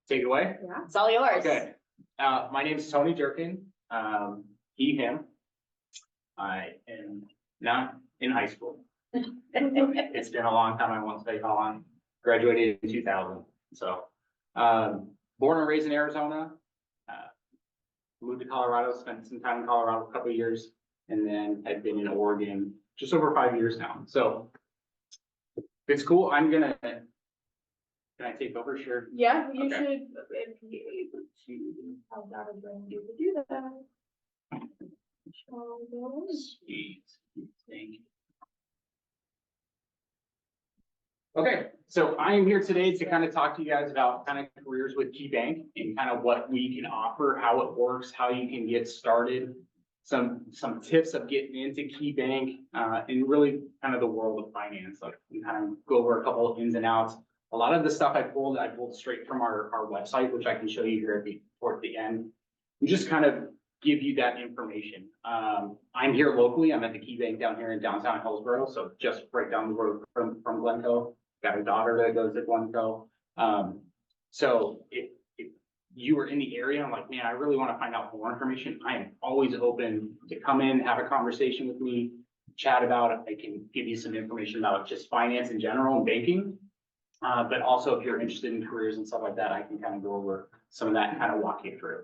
Take it away. Yeah, it's all yours. Okay. My name is Tony Durkin. He, him. I am not in high school. It's been a long time. I won't say how long. Graduated in 2000. So, born and raised in Arizona. Moved to Colorado. Spent some time in Colorado, a couple of years, and then I've been in Oregon just over 5 years now. So, it's cool. Can I take over? Sure. Yeah, you Okay. should, if you're able to, have that bring you to do that. Sweet. Thank you. Okay, so I am here today to kind of talk to you guys about kind of careers with KeyBank and kind of what we can offer, how it works, how you can get started, some tips of getting into KeyBank, and really kind of the world of finance. Like we kind of go over a couple of ins and outs. A lot of the stuff I pulled straight from our website, which I can show you here towards the end. We just kind of give you that information. I'm here locally. I'm at the KeyBank down here in downtown Hillsboro, so just right down the road from Glencoe. Got a daughter that goes to Glencoe. So if you were in the area, I'm like, man, I really want to find out more information. I am always open to come in, have a conversation with me, chat about it. I can give you some information about just finance in general and banking. But also if you're interested in careers and stuff like that, I can kind of go over some of that and kind of walk you through.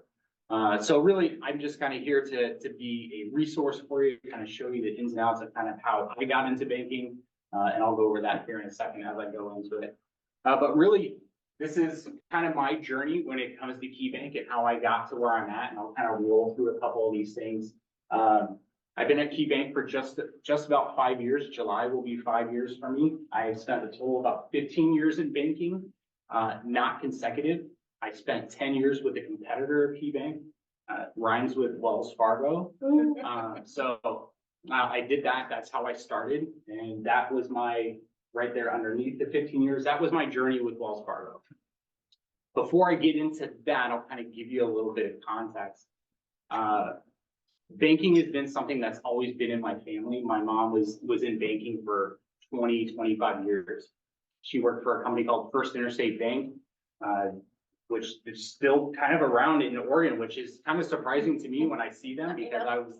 So really, I'm just kind of here to be a resource for you, kind of show you the ins and outs of kind of how I got into banking. And I'll go over that here in a second as I go into it. But really, this is kind of my journey when it comes to KeyBank and how I got to where I'm at. And I'll kind of roll through a couple of these things. I've been at KeyBank for just about 5 years. July will be 5 years for me. I've spent a total of about 15 years in banking, not consecutive. I spent 10 years with a competitor of KeyBank, rhymes with Wells Fargo. I did that. That's how I started. And that was right there underneath the 15 years. That was my journey with Wells Fargo. Before I get into that, I'll kind of give you a little bit of context. Banking has been something that's always been in my family. My mom was in banking for 25 years. She worked for a company called First Interstate Bank, which is still kind of around in Oregon, which is kind of surprising to me when I see them because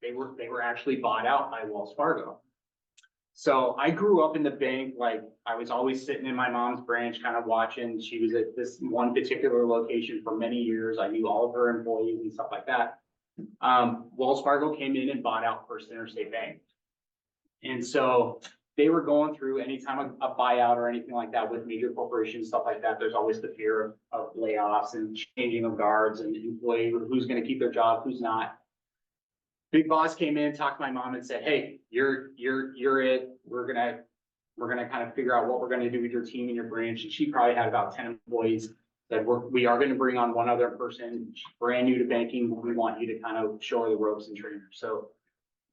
they were actually bought out by Wells Fargo. So I grew up in the bank, like I was always sitting in my mom's branch, kind of watching. She was at this one particular location for many years. I knew all of her employees and stuff like that. Wells Fargo came in and bought out First Interstate Bank. And so they were going through anytime a buyout or anything like that with major corporations, stuff like that, there's always the fear of layoffs and changing of guards and employee who's going to keep their job, who's not. Big boss came in, talked to my mom and said, hey, you're it. We're gonna kind of figure out what we're gonna do with your team and your branch. And she probably had about 10 employees. That we are going to bring on one other person, brand new to banking. We want you to kind of show her the ropes and train her. So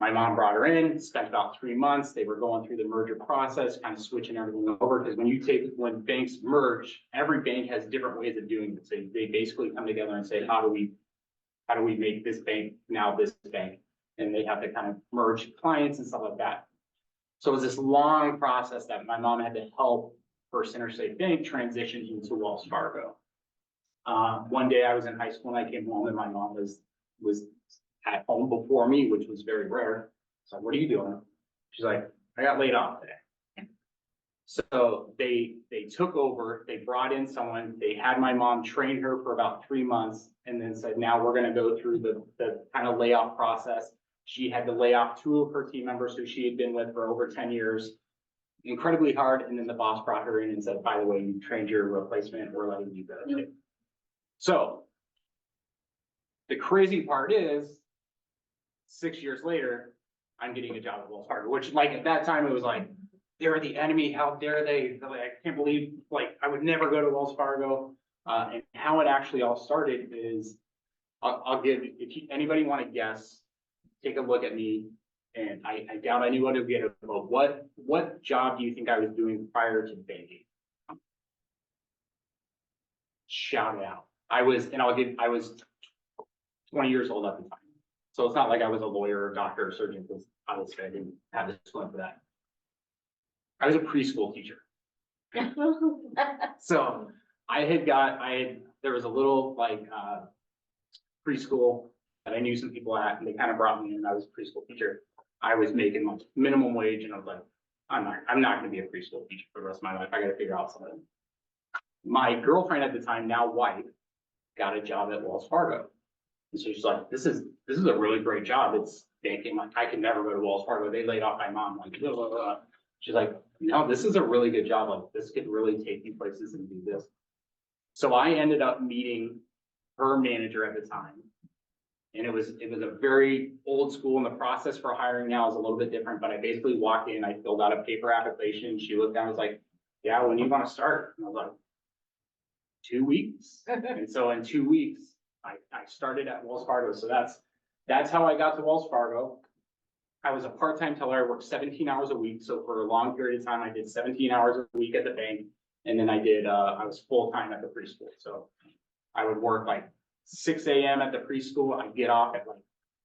my mom brought her in, spent about 3 months. They were going through the merger process, kind of switching everything over. Because when banks merge, every bank has different ways of doing it. So they basically come together and say, how do we make this bank now this bank? And they have to kind of merge clients and stuff like that. So it was this long process that my mom had to help First Interstate Bank transition into Wells Fargo. One day I was in high school and I came home and my mom was at home before me, which was very rare. So what are you doing? She's like, I got laid off today. So they took over, they brought in someone, they had my mom train her for about 3 months and then said, now we're going to go through the kind of layoff process. She had to lay off 2 of her team members who she had been with for over 10 years. Incredibly hard. And then the boss brought her in and said, by the way, you trained your replacement, we're letting you go. Mm-hmm. So the crazy part is 6 years later, I'm getting a job at Wells Fargo, which like at that time, it was like, they're the enemy. How dare they? Like, I can't believe, like, I would never go to Wells Fargo. And how it actually all started is I'll give, anybody want to guess, take a look at me. And I doubt anyone would get it, but what job do you think I was doing prior to banking? Shout it out. I was 20 years old at the time. So it's not like I was a lawyer or doctor or surgeon, because obviously I didn't have the schooling for that. I was a preschool teacher. So I had there was a little like, preschool that I knew some people at, and they kind of brought me in. I was a preschool teacher. I was making like minimum wage, and I was like, I'm not gonna be a preschool teacher for the rest of my life. I gotta figure out something. My girlfriend at the time, now wife, got a job at Wells Fargo. And so she's like, this is a really great job. It's banking. Like, I could never go to Wells Fargo. They laid off my mom. Like, blah, blah, blah. She's like, no, this is a really good job. Like, this could really take you places and do this. So I ended up meeting her manager at the time. And it was a very old school, and the process for hiring now is a little bit different, but I basically walked in, I filled out a paper application. She looked down and was like, yeah, when do you want to start? And I was like, 2 weeks. And so in 2 weeks, I started at Wells Fargo. So that's how I got to Wells Fargo. I was a part-time teller. I worked 17 hours a week. So for a long period of time, I did 17 hours a week at the bank. And then I was full-time at the preschool. So I would work like 6 a.m. at the preschool. I'd get off at like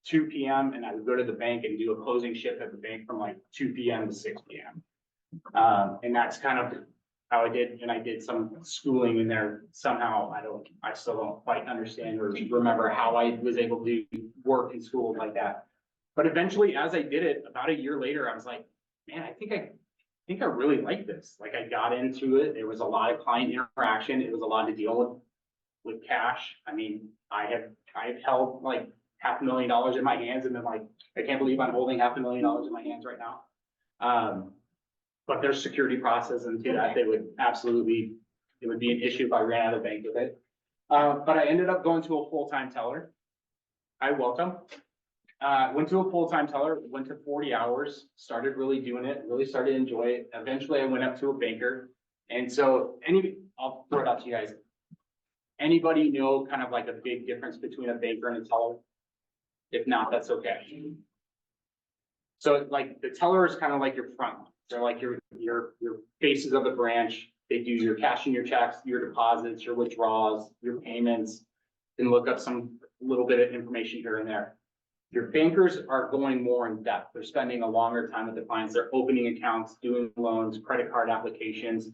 2 p.m. and I would go to the bank and do a closing shift at the bank from like 2 p.m. to 6 p.m. And that's kind of how I did. And I did some schooling in there somehow. I still don't quite understand or remember how I was able to work in school like that. But eventually, as I did it, about a year later, I was like, man, I think I really like this. Like, I got into it. There was a lot of client interaction. It was a lot to deal with cash. I mean, I've held like $500,000 in my hands and been like, I can't believe I'm holding $500,000 in my hands right now. But there's security process into that. They would absolutely, it would be an issue if I ran out of the bank with it. But I ended up going to a full-time teller. Welcome. Went to a full-time teller, went to 40 hours, started really doing it, really started to enjoy it. Eventually I went up to a banker. And so I'll throw it out to you guys. Anybody know kind of like a big difference between a banker and a teller? If not, that's okay. So like the teller is kind of like your front line. They're like your faces of the branch. They do your cash and your checks, your deposits, your withdrawals, your payments, and look up some little bit of information here and there. Your bankers are going more in depth. They're spending a longer time with the clients. They're opening accounts, doing loans, credit card applications,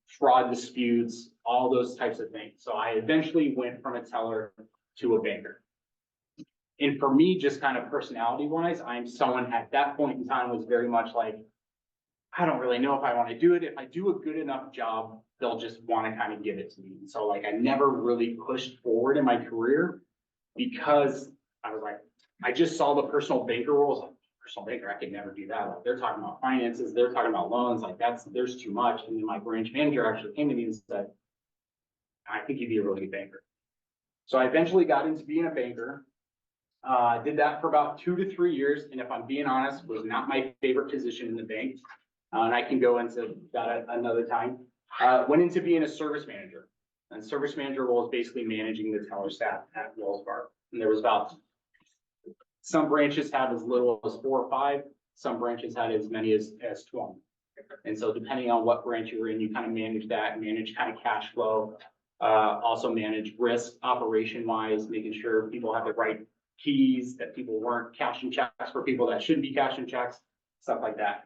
fraud disputes, all those types of things. So I eventually went from a teller to a banker. And for me, just kind of personality wise, I'm someone at that point in time was very much like, I don't really know if I want to do it. If I do a good enough job, they'll just want to kind of give it to me. And so like, I never really pushed forward in my career because I was like, I just saw the personal banker roles. Like, personal banker, I could never do that. Like, they're talking about finances, they're talking about loans, like there's too much. And then my branch manager actually came to me and said, I think you'd be a really good banker. So I eventually got into being a banker. Did that for about 2 to 3 years. And if I'm being honest, was not my favorite position in the bank. And I can go into that another time. Went into being a service manager. And service manager role is basically managing the teller staff at Wells Fargo. And there was about, some branches had as little as 4 or 5. Some branches had as many as 20. And so depending on what branch you were in, you kind of manage that, manage kind of cash flow, also manage risk operation wise, making sure people have the right keys, that people weren't cashing checks for people that shouldn't be cashing checks, stuff like that.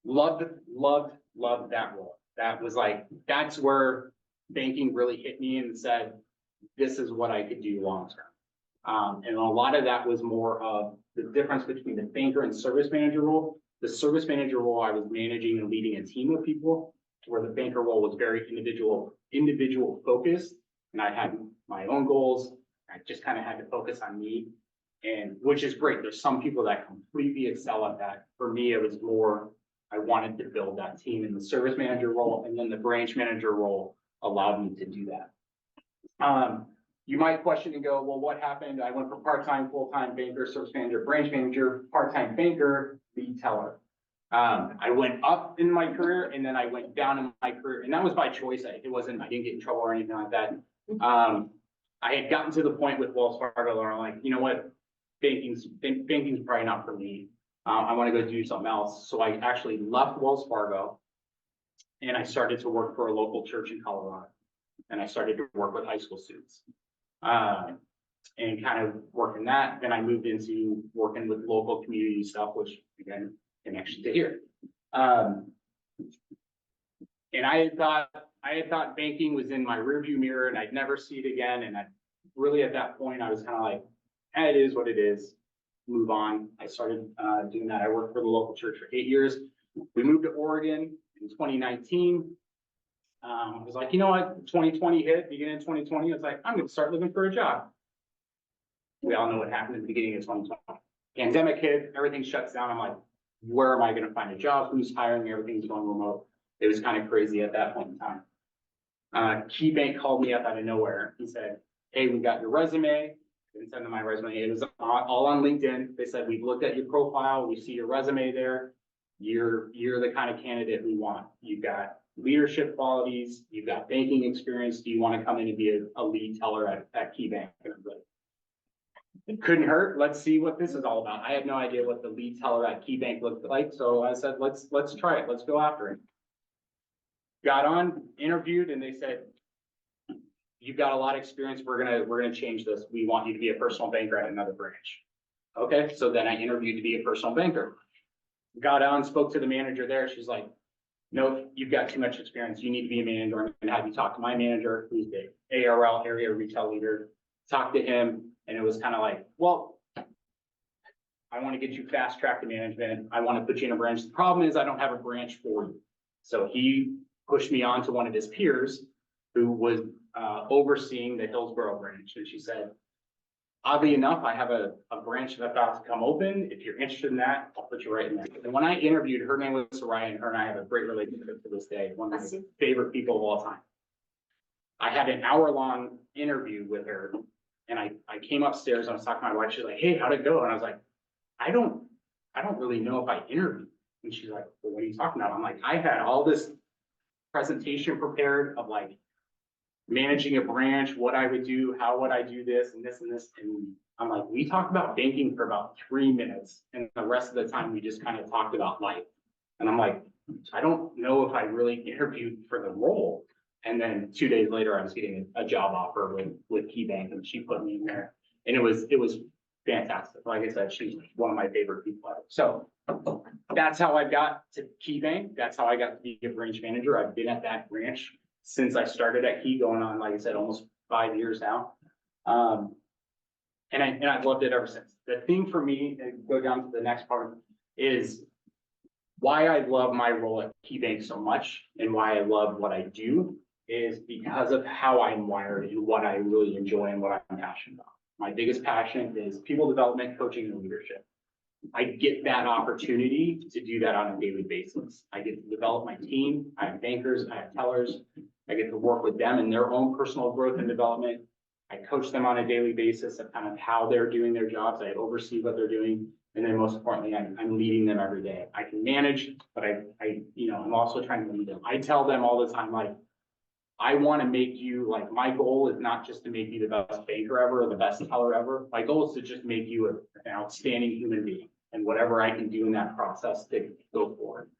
Loved that role. That was like, that's where banking really hit me and said, this is what I could do long term. And a lot of that was more of the difference between the banker and service manager role. The service manager role, I was managing and leading a team of people, where the banker role was very individual focused. And I had my own goals. I just kind of had to focus on me, and which is great. There's some people that completely excel at that. For me, it was more, I wanted to build that team in the service manager role, and then the branch manager role allowed me to do that. You might question and go, well, what happened? I went from part-time, full-time banker, service manager, branch manager, part-time banker, lead teller. I went up in my career and then I went down in my career, and that was by choice. I didn't get in trouble or anything like that. I had gotten to the point with Wells Fargo where I'm like, you know what, banking's probably not for me. I want to go do something else. So I actually left Wells Fargo and I started to work for a local church in Colorado. And I started to work with high school students. And kind of working that. Then I moved into working with local community stuff, which again, connection to here. And I thought, I had thought banking was in my rearview mirror and I'd never see it again. And I really, at that point, I was kind of like, it is what it is. Move on. I started doing that. I worked for the local church for 8 years. We moved to Oregon in 2019. I was like, you know what? 2020 hit, beginning of 2020. I was like, I'm going to start looking for a job. We all know what happened at the beginning of 2020. Pandemic hit, everything shuts down. I'm like, where am I going to find a job? Who's hiring? Everything's going remote. It was kind of crazy at that point in time. KeyBank called me up out of nowhere. He said, hey, we got your resume. I didn't send them my resume. It was all on LinkedIn. They said, we've looked at your profile. We see your resume there. You're the kind of candidate we want. You've got leadership qualities. You've got banking experience. Do you want to come in and be a lead teller at KeyBank? And I'm like, it couldn't hurt. Let's see what this is all about. I had no idea what the lead teller at KeyBank looked like. So I said, let's try it. Let's go after it. Got on, interviewed, and they said, you've got a lot of experience. We're gonna change this. We want you to be a personal banker at another branch. Okay, so then I interviewed to be a personal banker. Got on, spoke to the manager there. She's like, no, you've got too much experience. You need to be a manager. I'm gonna have you talk to my manager, who's the ARL, area retail leader. Talk to him, and it was kind of like, well, I want to get you fast track to management. I want to put you in a branch. The problem is I don't have a branch for you. So he pushed me on to one of his peers who was overseeing the Hillsborough branch. And she said, oddly enough, I have a branch that's about to come open. If you're interested in that, I'll put you right in there. And when I interviewed, her name was Soraya, and her and I have a great relationship to this day. One of my favorite people of all time. I had an hour-long interview with her, and I came upstairs. I was talking to my wife. She's like, hey, how'd it go? And I was like, I don't really know if I interviewed. And she's like, well, what are you talking about? I'm like, I had all this presentation prepared of like managing a branch, what I would do, how would I do this and this and this. And I'm like, we talked about banking for about 3 minutes. And the rest of the time we just kind of talked about life. And I'm like, I don't know if I really interviewed for the role. And then 2 days later, I was getting a job offer with KeyBank, and she put me in there. And it was fantastic. Like I said, she's one of my favorite people ever. So that's how I got to KeyBank. That's how I got to be a branch manager. I've been at that branch since I started at Key, going on, like I said, almost 5 years now. And I've loved it ever since. The thing for me, and go down to the next part, is why I love my role at KeyBank so much and why I love what I do is because of how I'm wired and what I really enjoy and what I'm passionate about. My biggest passion is people development, coaching, and leadership. I get that opportunity to do that on a daily basis. I get to develop my team. I have bankers, I have tellers. I get to work with them in their own personal growth and development. I coach them on a daily basis of kind of how they're doing their jobs. I oversee what they're doing. And then most importantly, I'm leading them every day. I can manage, but I'm also trying to lead them. I tell them all the time, like, I want to make you, like, my goal is not just to make you the best banker ever or the best teller ever. My goal is to just make you an outstanding human being, and whatever I can do in that process to go forward.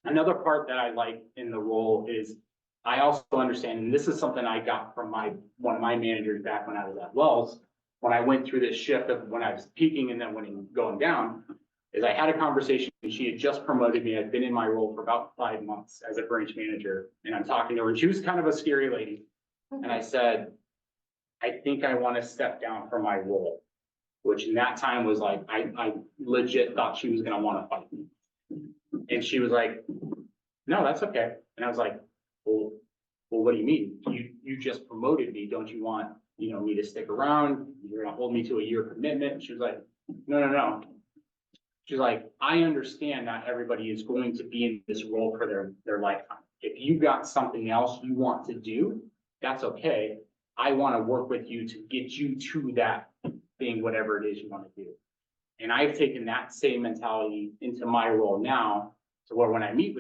Another part that I like in the role is I also understand, and this is something I got from one of my managers back when I was at Wells, when I went through this shift of when I was peaking and then going down, is I had a conversation. She had just promoted me. I'd been in my role for about 5 months as a branch manager, and I'm talking to her, and she was kind of a scary lady. And I said, I think I want to step down from my role, which in that time was like, I legit thought she was going to want to fight me. And she was like, no, that's okay. And I was like, well, what do you mean? You just promoted me. Don't you want, me to stick around? You're going to hold me to a year commitment? And she was like, no. She's like, I understand not everybody is going to be in this role for their lifetime. If you've got something else you want to do, that's okay. I want to work with you to get you to that thing, whatever it is you want to do. And I've taken that same mentality into my role now, to where when I meet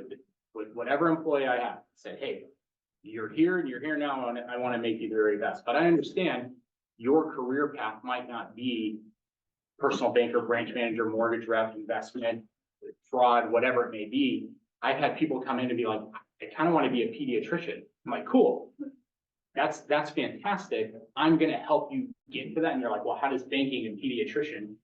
with whatever employee I have, said, hey, you're here and you're here now, and I want to make you the very best. But I understand your career path might not be personal banker, branch manager, mortgage rep, investment, fraud, whatever it may be. I've had people come in and be like, I kind of want to be a pediatrician. I'm like, cool. That's fantastic. I'm going to help you get to that. And you're like, well, how does banking and pediatrician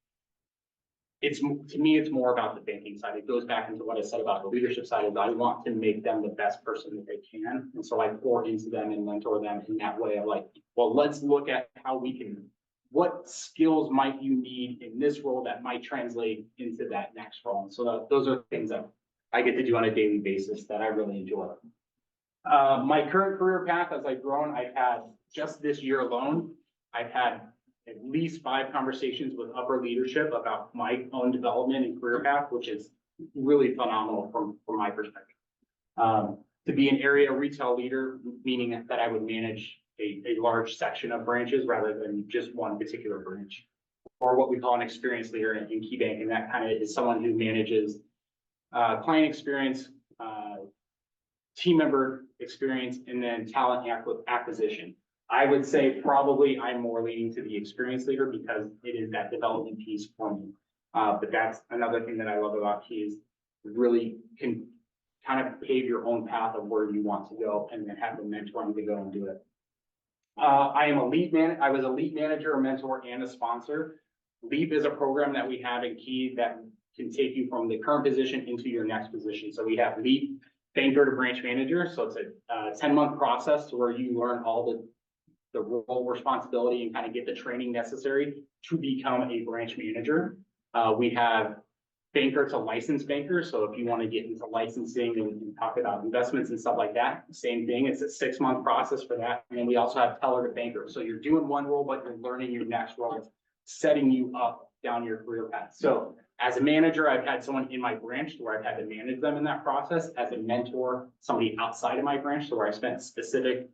to me, it's more about the banking side. It goes back into what I said about the leadership side, is I want to make them the best person that they can. And so I pour into them and mentor them in that way of like, well, let's look at how we can, what skills might you need in this role that might translate into that next role. And so those are things that I get to do on a daily basis that I really enjoy. My current career path, as I've grown, I've had just this year alone, I've had at least 5 conversations with upper leadership about my own development and career path, which is really phenomenal from my perspective. To be an area retail leader, meaning that I would manage a large section of branches rather than just one particular branch, or what we call an experienced leader in KeyBank, and that kind of is someone who manages client experience, team member experience, and then talent acquisition. I would say probably I'm more leaning to the experienced leader because it is that development piece for me. But that's another thing that I love about Key is really can kind of pave your own path of where you want to go and then have the mentoring to go and do it. I was a lead manager, a mentor, and a sponsor. LEAP is a program that we have in Key that can take you from the current position into your next position. So we have LEAP banker to branch manager. So it's a 10-month process to where you learn all the role responsibility and kind of get the training necessary to become a branch manager. We have banker to licensed banker. So if you want to get into licensing and talk about investments and stuff like that, same thing. It's a 6-month process for that. And then we also have teller to banker. So you're doing one role, but you're learning your next role, setting you up down your career path. So as a manager, I've had someone in my branch where I've had to manage them in that process. As a mentor, somebody outside of my branch, so where I spent specific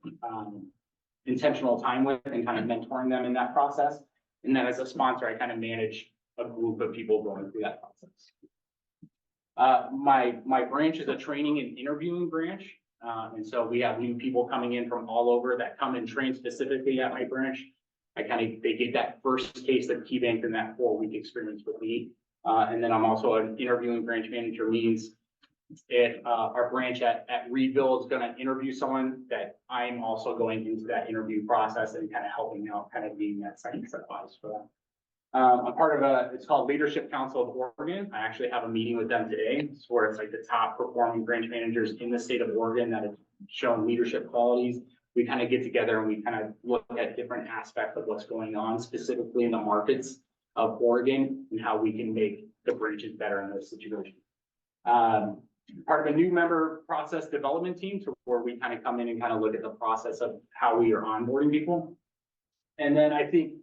intentional time with and kind of mentoring them in that process. And then as a sponsor, I kind of manage a group of people going through that process. My branch is a training and interviewing branch. And so we have new people coming in from all over that come and train specifically at my branch. They get that first taste of KeyBank and that 4-week experience with me. And then I'm also an interviewing branch manager, means if our branch at Reedville is going to interview someone, that I'm also going into that interview process and kind of helping out, kind of being that second set of eyes for them. I'm part of it's called Leadership Council of Oregon. I actually have a meeting with them today. It's where it's like the top performing branch managers in the state of Oregon that have shown leadership qualities. We kind of get together and we kind of look at different aspects of what's going on specifically in the markets of Oregon and how we can make the branches better in those situations. Part of a new member process development team, to where we kind of come in and kind of look at the process of how we are onboarding people. And then I think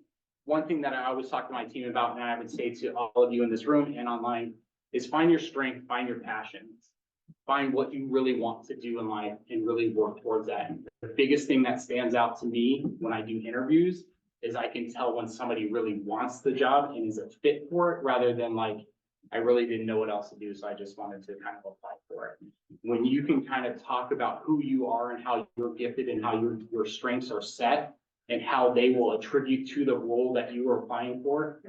one thing that I always talk to my team about, and I would say to all of you in this room and online, is find your strength, find your passions, find what you really want to do in life and really work towards that. The biggest thing that stands out to me when I do interviews is I can tell when somebody really wants the job and is a fit for it, rather than like, I really didn't know what else to do, so I just wanted to kind of apply for it. When you can kind of talk about who you are and how you're gifted and how your strengths are set and how they will attribute to the role that you are applying for,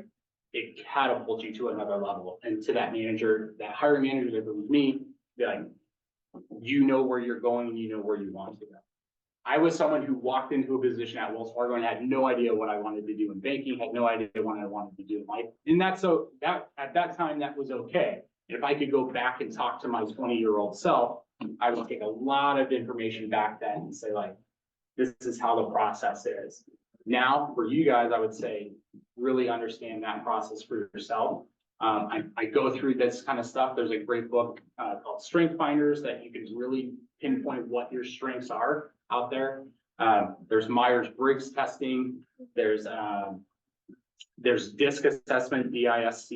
it catapults you to another level. And to that manager, that hiring manager that was me, be like, you know where you're going and you know where you want to go. I was someone who walked into a position at Wells Fargo and had no idea what I wanted to do in banking, had no idea what I wanted to do in life. And that's so that at that time, that was okay. If I could go back and talk to my 20-year-old self, I would take a lot of information back then and say, like, this is how the process is. Now, for you guys, I would say, really understand that process for yourself. I go through this kind of stuff. There's a great book called Strength Finders that you can really pinpoint what your strengths are out there. There's Myers-Briggs testing. There's DISC assessment, DISC.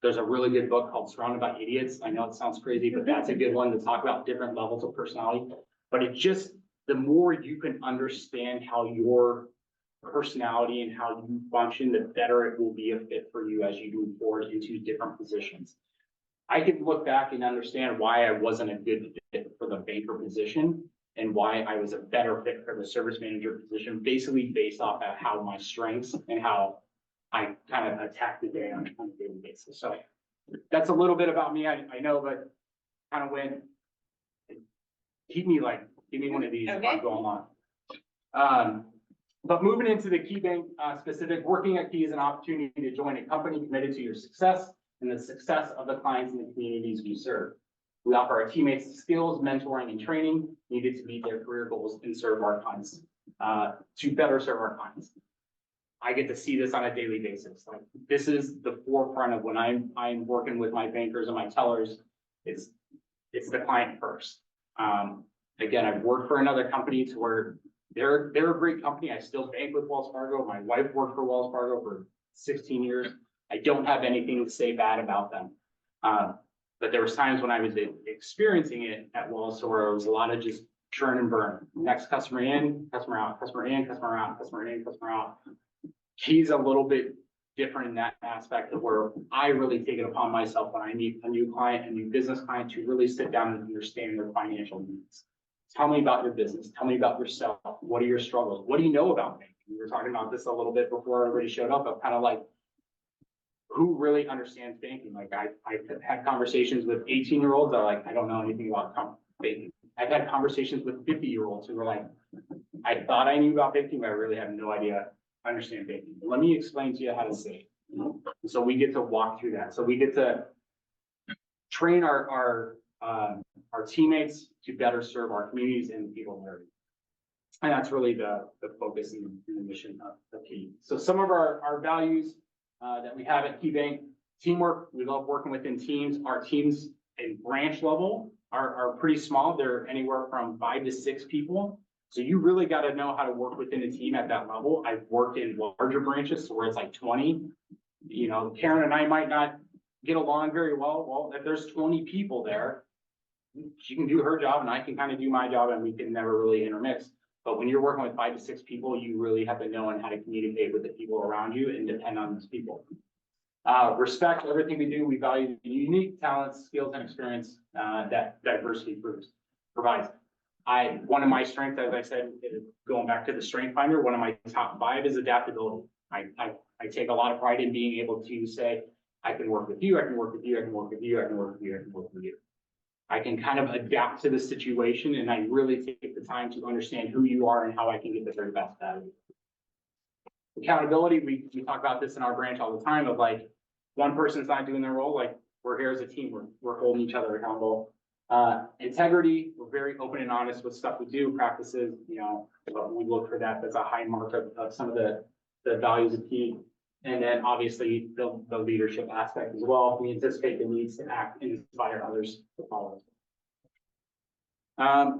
There's a really good book called Surrounded by Idiots. I know it sounds crazy, but that's a good one to talk about different levels of personality. But it just, the more you can understand how your personality and how you function, the better it will be a fit for you as you move forward into different positions. I can look back and understand why I wasn't a good fit for the banker position and why I was a better fit for the service manager position, basically based off of how my strengths and how I kind of attack the day on a daily basis. So that's a little bit about me. I know, but kind of went, give me one of these. Okay. Going on. But moving into the Key Bank specific, working at Key is an opportunity to join a company committed to your success and the success of the clients and the communities you serve. We offer our teammates the skills, mentoring, and training needed to meet their career goals and serve our clients, to better serve our clients. I get to see this on a daily basis. Like, this is the forefront of when I'm working with my bankers and my tellers. It's the client first. Again, I've worked for another company to where they're a great company. I still bank with Wells Fargo. My wife worked for Wells Fargo for 16 years. I don't have anything to say bad about them. But there was times when I was experiencing it at Wells, so where it was a lot of just churn and burn. Next customer in, customer out, customer in, customer out, customer in, customer out. Key's a little bit different in that aspect of where I really take it upon myself when I meet a new client, a new business client, to really sit down and understand their financial needs. Tell me about your business. Tell me about yourself. What are your struggles? What do you know about banking? We were talking about this a little bit before everybody showed up, of kind of like, who really understands banking? Like, I've had conversations with 18-year-olds that are like, I don't know anything about banking. I've had conversations with 50-year-olds who were like, I thought I knew about banking, but I really have no idea I understand banking. Let me explain to you how to say it. So we get to walk through that. So we get to train our teammates to better serve our communities and the people there. And that's really the focus and the mission of Key. So some of our values that we have at Key Bank: teamwork. We love working within teams. Our teams in branch level are pretty small. They're anywhere from 5 to 6 people. So you really got to know how to work within a team at that level. I've worked in larger branches where it's like 20. You know, Karen and I might not get along very well. Well, if there's 20 people there, she can do her job and I can kind of do my job, and we can never really intermix. But when you're working with 5 to 6 people, you really have to know how to communicate with the people around you and depend on those people. Respect everything we do. We value the unique talents, skills, and experience that diversity provides. One of my strengths, as I said, going back to the strength finder, one of my top 5 is adaptability. I take a lot of pride in being able to say, I can work with you, I can work with you, I can work with you, I can work with you, I can work with you. I can kind of adapt to the situation, and I really take the time to understand who you are and how I can get the very best out of you. Accountability, we talk about this in our branch all the time, of like, one person's not doing their role, like, we're here as a team, we're holding each other accountable. Integrity, we're very open and honest with stuff we do, practices, you know, we look for that. That's a high mark of some of the values of Key. And then obviously the leadership aspect as well. We anticipate the needs to act and inspire others to follow.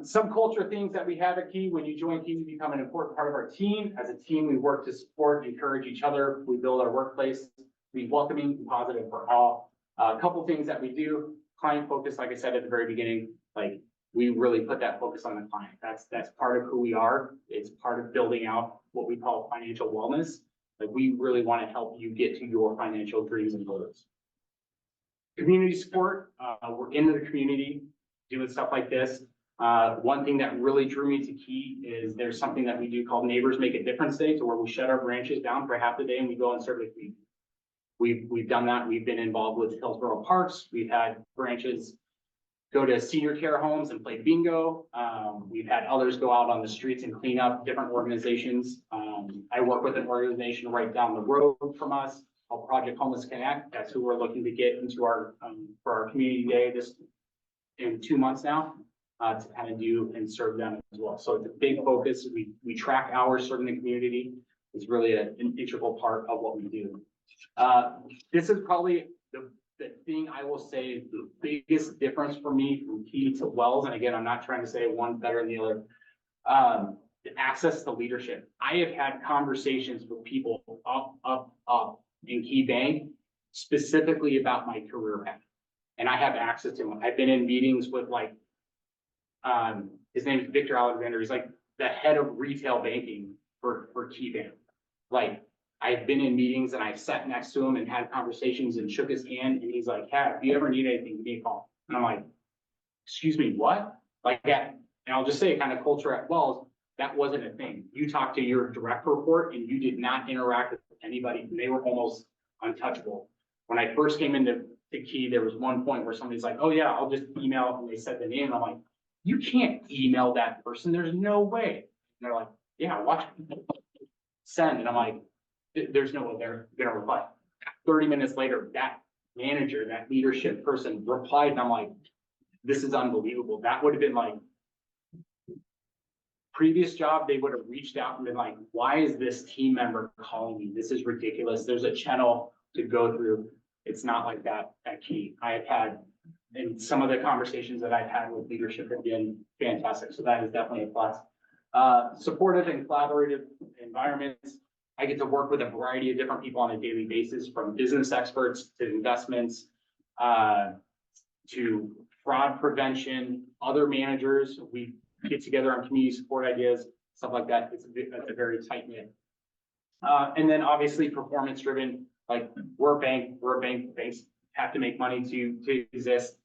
Some culture things that we have at Key: when you join Key, you become an important part of our team. As a team, we work to support, encourage each other. We build our workplace to be welcoming and positive for all. A couple things that we do: client focus, like I said at the very beginning, like, we really put that focus on the client. That's part of who we are. It's part of building out what we call financial wellness. Like, we really want to help you get to your financial dreams and goals. Community support, we're into the community doing stuff like this. One thing that really drew me to Key is there's something that we do called Neighbors Make a Difference Day, to where we shut our branches down for half the day and we go and serve the community. We've done that. We've been involved with Hillsborough Parks. We've had branches go to senior care homes and play bingo. We've had others go out on the streets and clean up different organizations. I work with an organization right down the road from us called Project Homeless Connect. That's who we're looking to get into our for our community day this in 2 months now, to kind of do and serve them as well. So it's a big focus. We track hours serving the community. It's really an integral part of what we do. This is probably the thing I will say is the biggest difference for me from Key to Wells. And again, I'm not trying to say one's better than the other. The access to leadership. I have had conversations with people up in Key Bank specifically about my career path, and I have access to them. I've been in meetings with, like, his name is Victor Alexander. He's like the head of retail banking for Key Bank. Like, I've been in meetings and I've sat next to him and had conversations and shook his hand, and he's like, "Hey, if you ever need anything, give me a call." And I'm like, "Excuse me, what?" Like that. And I'll just say, kind of culture at Wells, that wasn't a thing. You talked to your direct report and you did not interact with anybody. They were almost untouchable. When I first came into Key, there was one point where somebody's like, "Oh yeah, I'll just email," and they said the name. And I'm like, "You can't email that person. There's no way." And they're like, "Yeah, watch." send, and I'm like, there's no way they're gonna reply. 30 minutes later, that manager, that leadership person replied, and I'm like, this is unbelievable. That would have been like, previous job, they would have reached out and been like, why is this team member calling me? This is ridiculous. There's a channel to go through. It's not like that at Key. I have had, and some of the conversations that I've had with leadership have been fantastic. So that is definitely a plus. Supportive and collaborative environments. I get to work with a variety of different people on a daily basis, from business experts to investments, to fraud prevention, other managers. We get together on community support ideas, stuff like that. It's a very tight knit. And then obviously performance driven, like we're a bank, banks have to make money to exist.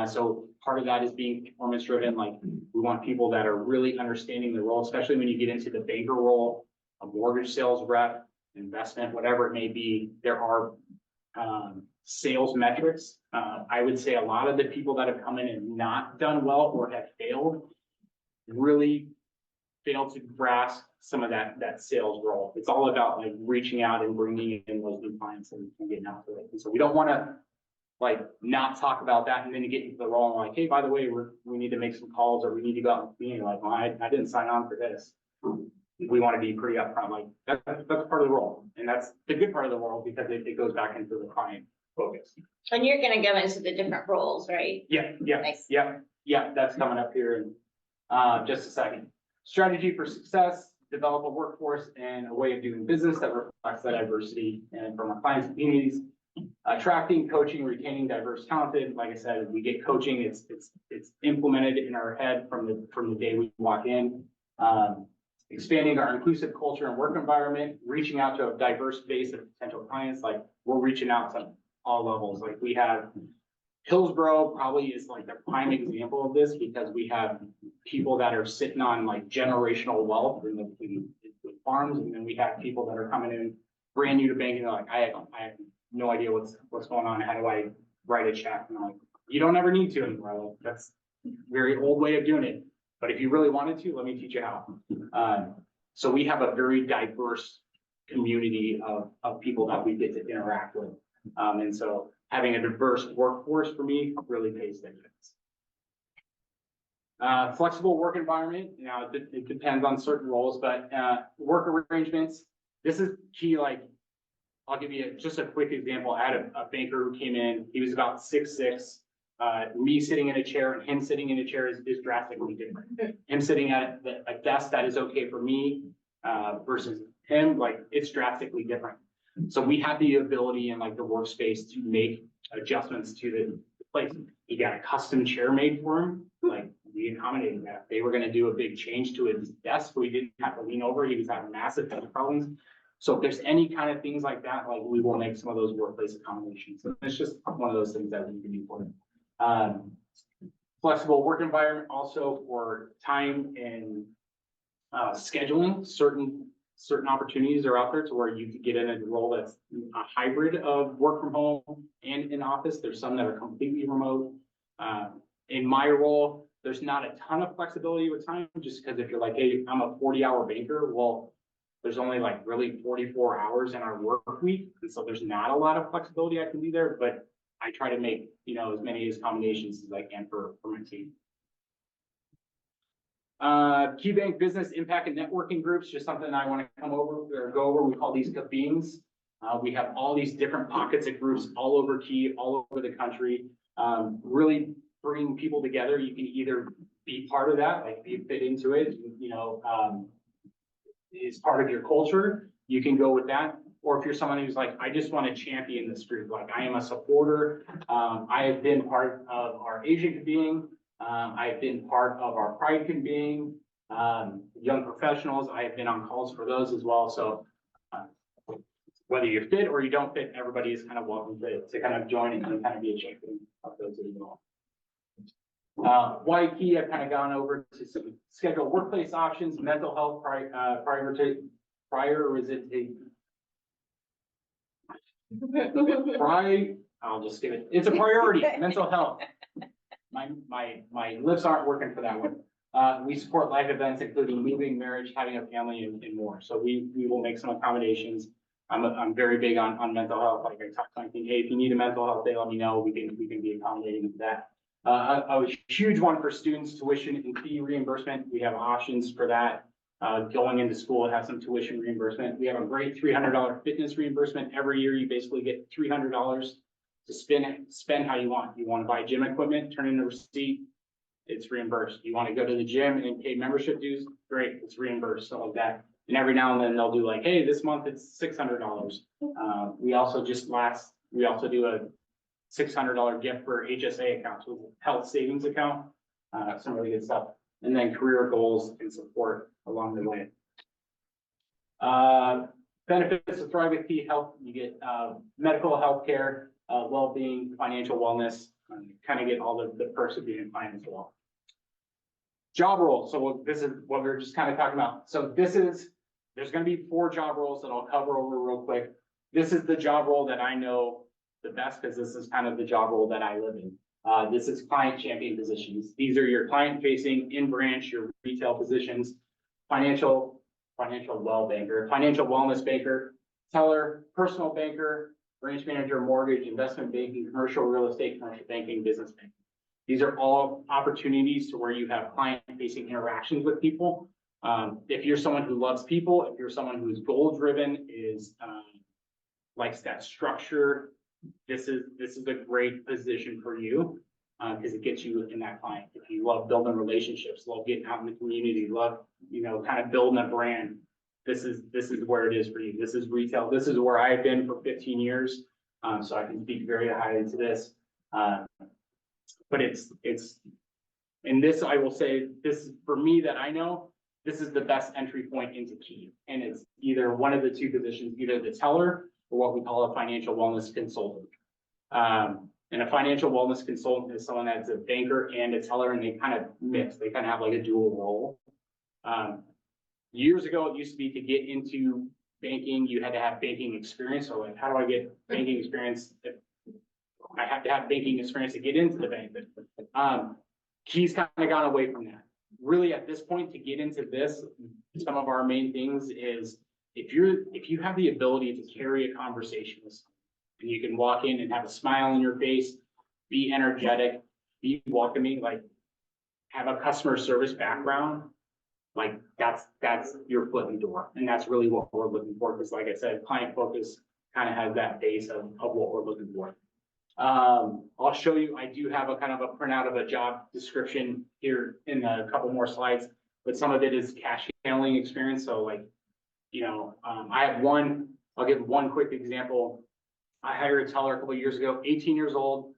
So part of that is being performance driven. Like we want people that are really understanding the role, especially when you get into the banker role, a mortgage sales rep, investment, whatever it may be. There are sales metrics. I would say a lot of the people that have come in and not done well or have failed really fail to grasp some of that sales role. It's all about like reaching out and bringing in those new clients and getting out to it. And so we don't want to like not talk about that and then you get into the role and like, hey, by the way, we need to make some calls or we need to go out and community. Like, well, I didn't sign on for this. We want to be pretty upfront. Like that's part of the role, and that's the good part of the role because it goes back into the client focus. And you're gonna go into the different roles, right? Yeah. Nice. Yeah. That's coming up here in just a second. Strategy for success: develop a workforce and a way of doing business that reflects that diversity and from our clients and communities. Attracting, coaching, retaining diverse, talented. Like I said, we get coaching. It's implemented in our head from the day we walk in. Expanding our inclusive culture and work environment, reaching out to a diverse base of potential clients. Like we're reaching out to all levels. Like we have Hillsborough probably is like the prime example of this because we have people that are sitting on like generational wealth in the farms, and then we have people that are coming in brand new to banking. They're like, I have no idea what's going on. How do I write a check? And I'm like, you don't ever need to anymore. Like, that's a very old way of doing it. But if you really wanted to, let me teach you how. So we have a very diverse community of people that we get to interact with. And so having a diverse workforce for me really pays dividends. Flexible work environment. Now it depends on certain roles, but work arrangements. This is key. Like I'll give you just a quick example. I had a banker who came in. He was about 6'6". Me sitting in a chair and him sitting in a chair is drastically different. Him sitting at a desk that is okay for me versus him, like it's drastically different. So we have the ability in like the workspace to make adjustments to the place. He got a custom chair made for him. Like we accommodated that. They were going to do a big change to his desk. We didn't have to lean over. He was having massive health problems. So if there's any kind of things like that, like we will make some of those workplace accommodations. So it's just one of those things that we can do for them. Flexible work environment also for time and scheduling. Certain opportunities are out there to where you could get in a role that's a hybrid of work from home and in office. There's some that are completely remote. In my role, there's not a ton of flexibility with time, just because if you're like, hey, I'm a 40-hour banker, well, there's only like really 44 hours in our work week. And so there's not a lot of flexibility I can do there, but I try to make, as many accommodations as I can for my team. KeyBank Business Impact and Networking Groups, just something I want to go over. We call these Kabings. We have all these different pockets of groups all over Key, all over the country, really bringing people together. You can either be part of that, like you fit into it, is part of your culture. You can go with that. Or if you're someone who's like, I just want to champion this group, like I am a supporter. I have been part of our Asian Convening. I've been part of our Pride Convening, young professionals. I have been on calls for those as well. So whether you fit or you don't fit, everybody is kind of welcome to kind of join and kind of be a champion of those as well. Why Key, I've kind of gone over to some scheduled workplace options, mental health I'll just give it. It's a priority. Mental health. My lips aren't working for that one. We support life events, including moving, marriage, having a family, and more. So we will make some accommodations. I'm very big on mental health. Like I talked to my hey, if you need a mental health day, let me know. We can be accommodating to that. A huge one for students, tuition and fee reimbursement. We have options for that. Going into school, have some tuition reimbursement. We have a great $300 fitness reimbursement. Every year, you basically get $300 to spend how you want. You want to buy gym equipment, turn in a receipt, it's reimbursed. You want to go to the gym and pay membership dues, great, it's reimbursed, stuff like that. And every now and then they'll do like, hey, this month it's $600. We also do a $600 gift for HSA accounts with health savings account, some really good stuff. And then career goals and support along the way. Benefits of Thrive with Key Health, you get medical health care, well-being, financial wellness, kind of get all the perks of being a client as well. Job roles. So this is what we were just kind of talking about. So there's going to be 4 job roles that I'll cover over real quick. This is the job role that I know the best because this is kind of the job role that I live in. This is client champion positions. These are your client facing in branch, your retail positions, financial banker, financial wellness banker, teller, personal banker, branch manager, mortgage, investment banking, commercial real estate, commercial banking, business banking. These are all opportunities to where you have client-facing interactions with people. If you're someone who loves people, if you're someone who's goal-driven, likes that structure, this is a great position for you because it gets you in that client. If you love building relationships, love getting out in the community, love kind of building a brand, this is where it is for you. This is retail. This is where I've been for 15 years, so I can speak very highly to this. But it's and this I will say this for me that I know this is the best entry point into Key, and it's either one of the 2 positions, either the teller or what we call a financial wellness consultant. And a financial wellness consultant is someone that's a banker and a teller, and they kind of mix. They kind of have like a dual role. Years ago, it used to be to get into banking, you had to have banking experience. So like, how do I get banking experience? I have to have banking experience to get into the bank. Key's kind of gone away from that. Really, at this point, to get into this, some of our main things is if you have the ability to carry a conversation with someone, and you can walk in and have a smile on your face, be energetic, be welcoming, like have a customer service background, like that's your foot in the door. And that's really what we're looking for. Because like I said, client focus kind of has that base of what we're looking for. I'll show you, I do have a kind of a printout of a job description here in a couple more slides, but some of it is cash handling experience. So like, I have I'll give one quick example. I hired a teller a couple of years ago, 18 years old.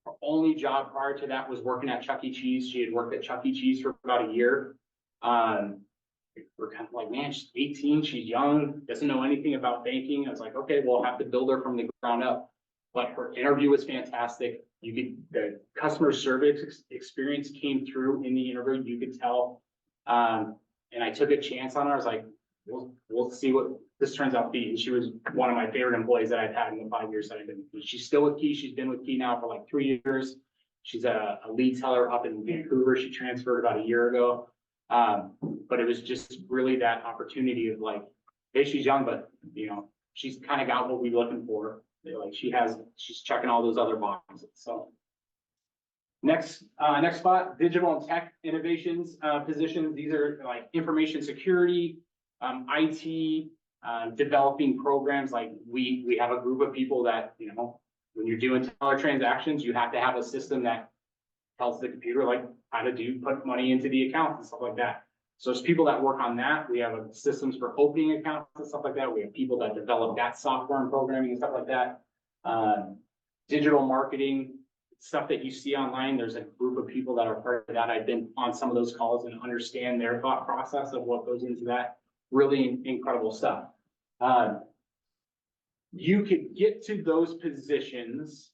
Her only job prior to that was working at Chuck E. Cheese. She had worked at Chuck E. Cheese for about a year. We're kind of like, man, she's 18, she's young, doesn't know anything about banking. I was like, okay, we'll have to build her from the ground up. But her interview was fantastic. The customer service experience came through in the interview. You could tell. And I took a chance on her. I was like, we'll see what this turns out to be. And she was one of my favorite employees that I've had in the 5 years that I've been with Key. She's still with Key. She's been with Key now for like 3 years. She's a lead teller up in Vancouver. She transferred about a year ago. But it was just really that opportunity of like, hey, she's young, but she's kind of got what we're looking for. Like she's checking all those other boxes. So next spot, digital and tech innovations positions. These are like information security, IT, developing programs. Like we have a group of people that, when you're doing teller transactions, you have to have a system that tells the computer like how to put money into the account and stuff like that. So there's people that work on that. We have systems for opening accounts and stuff like that. We have people that develop that software and programming and stuff like that. Digital marketing, stuff that you see online, there's a group of people that are part of that. I've been on some of those calls and understand their thought process of what goes into that. Really incredible stuff. You could get to those positions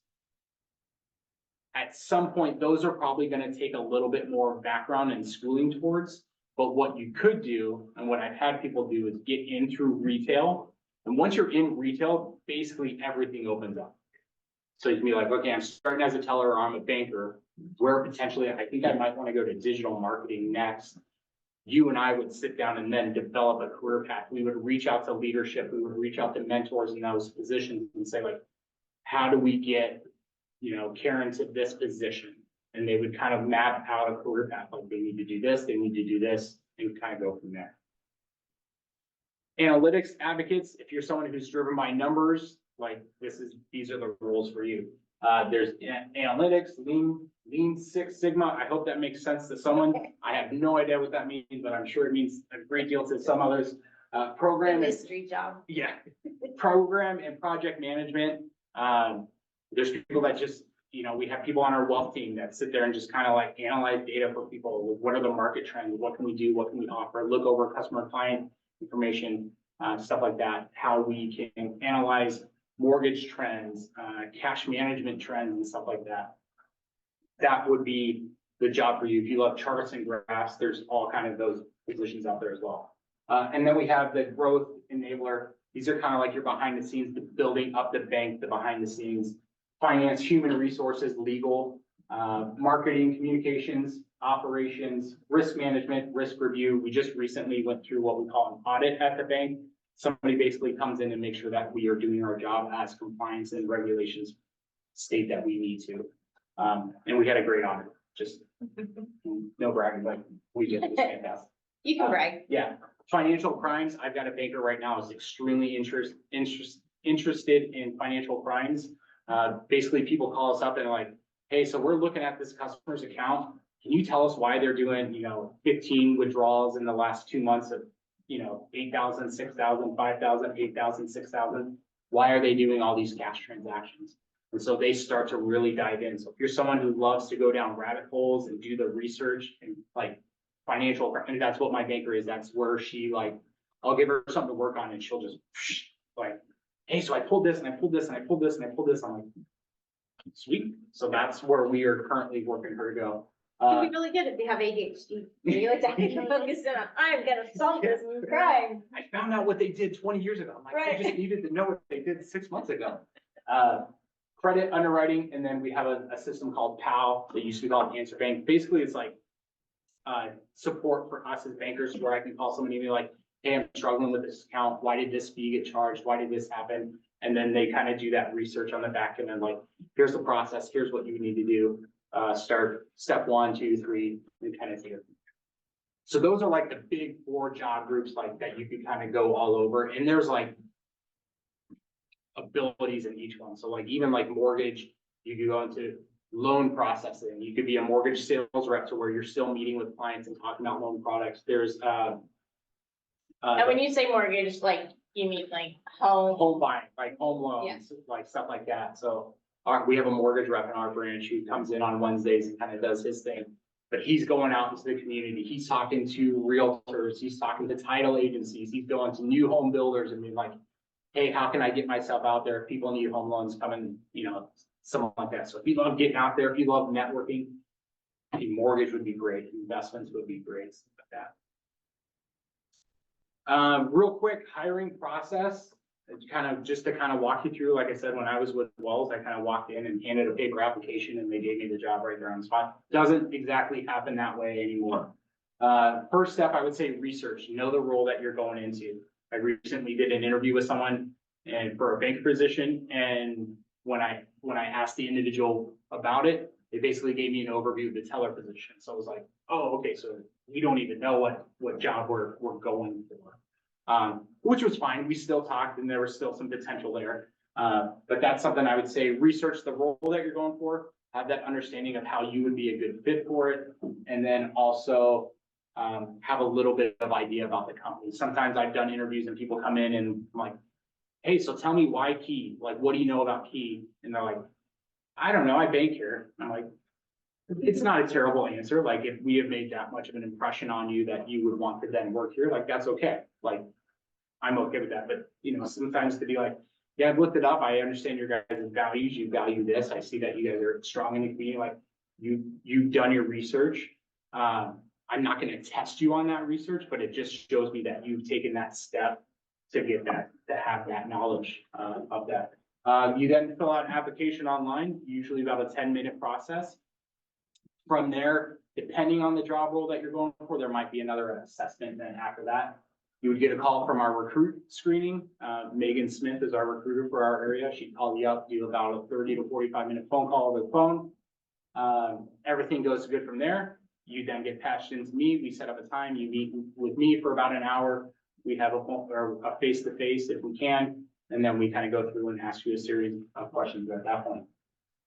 at some point. Those are probably going to take a little bit more background and schooling towards. But what you could do, and what I've had people do, is get in through retail. And once you're in retail, basically everything opens up. So you can be like, okay, I'm starting as a teller or I'm a banker. where potentially I think I might want to go to digital marketing next. You and I would sit down and then develop a career path. We would reach out to leadership. We would reach out to mentors in those positions and say like, how do we get, Karen to this position? And they would kind of map out a career path, like they need to do this, they need to do this, and kind of go from there. Analytics advocates, if you're someone who's driven by numbers, like these are the roles for you. There's analytics, lean Six Sigma. I hope that makes sense to someone. I have no idea what that means, but I'm sure it means a great deal to some others. Program. Mystery job. Yeah, program and project management. There's people that just, we have people on our wealth team that sit there and just kind of like analyze data for people. What are the market trends? What can we do? What can we offer? Look over customer client information, stuff like that. How we can analyze mortgage trends, cash management trends and stuff like that. That would be the job for you. If you love charts and graphs, there's all kind of those positions out there as well. And then we have the growth enabler. These are kind of like your behind the scenes, the building up the bank, the behind the scenes, finance, human resources, legal, marketing, communications, operations, risk management, risk review. We just recently went through what we call an audit at the bank. Somebody basically comes in and makes sure that we are doing our job as compliance and regulations state that we need to. And we had a great audit, just no bragging, but we did. It was fantastic. You can brag. Yeah. Financial crimes. I've got a banker right now who's extremely interested in financial crimes. Basically people call us up and like, hey, so we're looking at this customer's account. Can you tell us why they're doing, 15 withdrawals in the last 2 months of, 8,000, 6,000, 5,000, 8,000, 6,000? Why are they doing all these cash transactions? And so they start to really dive in. So if you're someone who loves to go down rabbit holes and do the research and like financial, and that's what my banker is. That's where she like, I'll give her something to work on and she'll just like, hey, so I pulled this and I pulled this and I pulled this and I pulled this. I'm like, sweet. So that's where we are currently working her to go. You'd be really good if you have ADHD. You like to focus in on, I'm gonna solve this crime. I found out what they did 20 years ago. I'm like, I Right. just needed to know what they did 6 months ago. Credit underwriting, and then we have a system called PAL that used to be called Answer Bank. Basically, it's like support for us as bankers where I can call somebody and be like, hey, I'm struggling with this account. Why did this fee get charged? Why did this happen? And then they kind of do that research on the back end and like, here's the process. Here's what you need to do. Start step 1, 2, 3, and kind of take it. So those are like the big 4 job groups like that you could kind of go all over. And there's like abilities in each one. So like even like mortgage, you could go into loan processing. You could be a mortgage sales rep to where you're still meeting with clients and talking about loan products. There's And when you say mortgage, like, you mean like home? home buying, like home loans, like stuff like that. So we have a mortgage rep in our branch who comes in on Wednesdays and kind of does his thing. But he's going out into the community. He's talking to realtors. He's talking to title agencies. He's going to new home builders and being like, hey, how can I get myself out there? If people need home loans, come and, something like that. So if you love getting out there, if you love networking, I think mortgage would be great. Investments would be great, stuff like that. Real quick, hiring process. Just to walk you through, like I said, when I was with Wells, I kind of walked in and handed a paper application and they gave me the job right there on the spot. Doesn't exactly happen that way anymore. First step, I would say research, know the role that you're going into. I recently did an interview with someone and for a bank position. And when I asked the individual about it, they basically gave me an overview of the teller position. So I was like, oh, okay, so we don't even know what job we're going for. Which was fine. We still talked and there was still some potential there. But that's something I would say, research the role that you're going for, have that understanding of how you would be a good fit for it. And then also have a little bit of idea about the company. Sometimes I've done interviews and people come in and I'm like, hey, so tell me why Key? Like, what do you know about Key? And they're like, I don't know, I bank here. I'm like, it's not a terrible answer. Like, if we have made that much of an impression on you that you would want to then work here, like, that's okay. Like, I'm okay with that. But, sometimes to be like, yeah, I've looked it up. I understand your guys' values. You value this. I see that you guys are strong in the community. Like, you've done your research. I'm not going to test you on that research, but it just shows me that you've taken that step to get that, to have that knowledge of that. You then fill out an application online, usually about a 10-minute process. From there, depending on the job role that you're going for, there might be another assessment then after that. You would get a call from our recruit screening. Megan Smith is our recruiter for our area. She'd call you up, do about a 30 to 45-minute phone call over the phone. Everything goes good from there. You then get patched into me. We set up a time. You meet with me for about an hour. We have a phone or a face-to-face if we can. And then we kind of go through and ask you a series of questions at that point.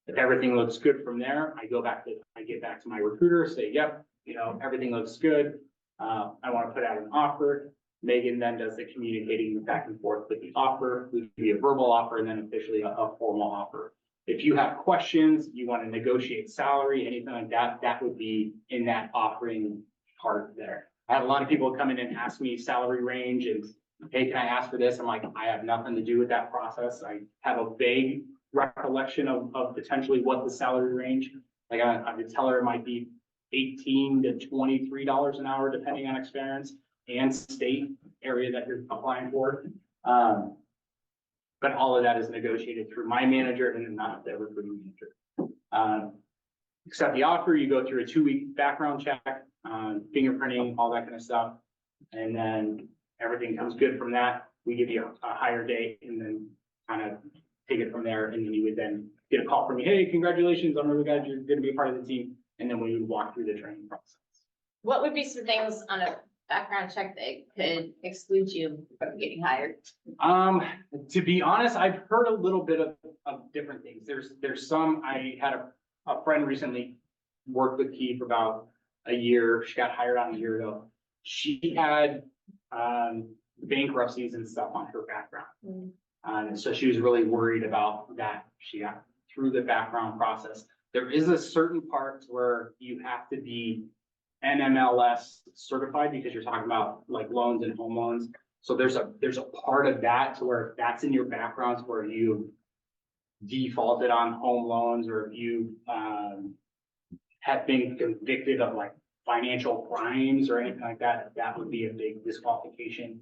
If everything looks good from there, I get back to my recruiter, say, yep, everything looks good. I want to put out an offer. Megan then does the communicating back and forth with the offer. We give you a verbal offer and then officially a formal offer. If you have questions, you want to negotiate salary, anything like that, that would be in that offering part there. I have a lot of people come in and ask me salary range and, hey, can I ask for this? I'm like, I have nothing to do with that process. I have a vague recollection of potentially what the salary range, like I would tell her it might be $18 to $23 an hour, depending on experience and state area that you're applying for. But all of that is negotiated through my manager and not the recruiting manager. Accept the offer, you go through a 2-week background check, fingerprinting, all that kind of stuff. And then everything comes good from that. We give you a higher date and then kind of take it from there. And then you would then get a call from me, hey, congratulations, I'm really glad you're going to be a part of the team. And then we would walk through the training process. What would be some things on a background check that could exclude you from getting hired? To be honest, I've heard a little bit of different things. There's some, I had a friend recently worked with Key for about a year. She got hired on a year ago. She had bankruptcies and stuff on her background. And so she was really worried about that. She got through the background process. There is a certain part where you have to be NMLS certified because you're talking about like loans and home loans. So there's a part of that to where if that's in your backgrounds where you defaulted on home loans or if you have been convicted of like financial crimes or anything like that, that would be a big disqualification.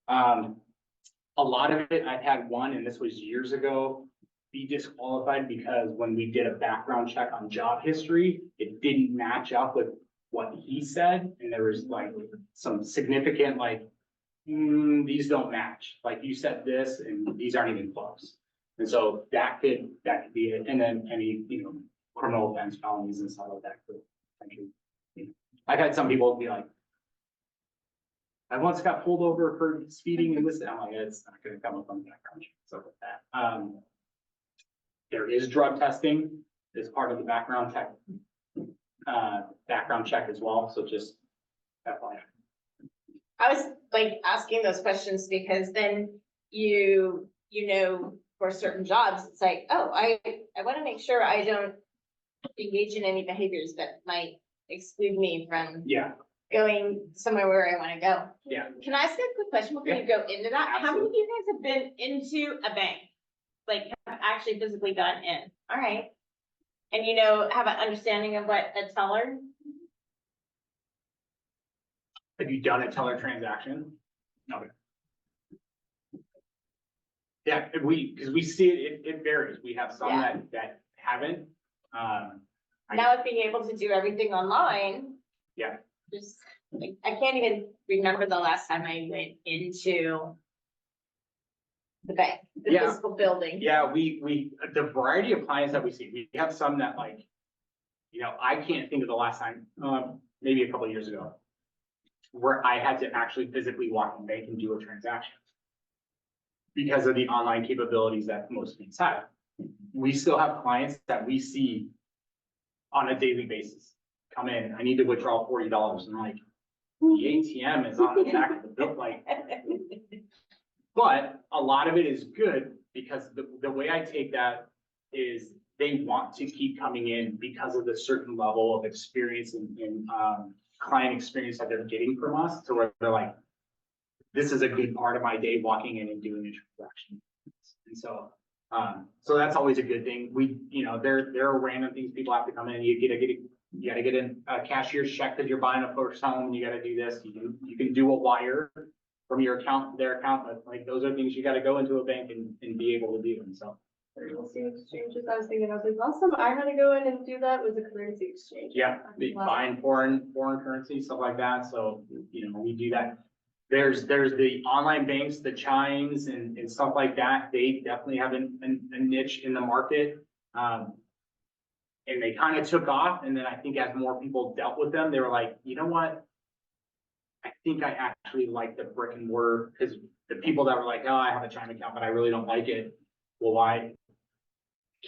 A lot of it, I've had one, and this was years ago, be disqualified because when we did a background check on job history, it didn't match up with what he said. And there was like some significant, like, these don't match. Like you said this and these aren't even close. And so that could be it. And then any, criminal offense, felonies and stuff like that could potentially. I've had some people be like, I once got pulled over for speeding and this, and I'm like, it's not gonna come up on the background check, stuff like that. There is drug testing as part of the background check as well, so just FYI. I was like asking those questions because then for certain jobs, it's like, oh, I want to make sure I don't engage in any behaviors that might exclude me from going somewhere where I want to go. Yeah. Can I ask a quick question before you go into that? Absolutely. How many of you guys have been into a bank? Like have actually physically gone in? All right. And have an understanding of what a teller? Have you done a teller transaction? Okay. Yeah, because we see it varies. We have some that haven't. Now with being able to do everything online. Yeah. Just like, I can't even remember the last time I went into the bank, the physical building. Yeah, we the variety of clients that we see, we have some that like, I can't think of the last time, maybe a couple of years ago, where I had to actually physically walk in the bank and do a transaction because of the online capabilities that most banks have. We still have clients that we see on a daily basis come in. I need to withdraw $40. And like, the ATM is on the back of the bill, like. But a lot of it is good because the way I take that is they want to keep coming in because of the certain level of experience and client experience that they're getting from us, to where they're like, this is a good part of my day walking in and doing a transaction. And so, so that's always a good thing. There are random things people have to come in. You gotta get a cashier's check because you're buying a first home. You gotta do this. You can do a wire from your account to their account, but like those are things you got to go into a bank and be able to do. And so Courtesy exchanges, I was thinking, last time I had to go in and do that was a courtesy exchange. Yeah, the buying foreign currency, stuff like that. So, you know, we do that. There's the online banks, the Chimes and stuff like that. They definitely have a niche in the market. And they kind of took off. And then I think as more people dealt with them, they were like, you know what? I think I actually like the brick and mortar, because the people that were like, oh, I have a Chime account, but I really don't like it. Well, I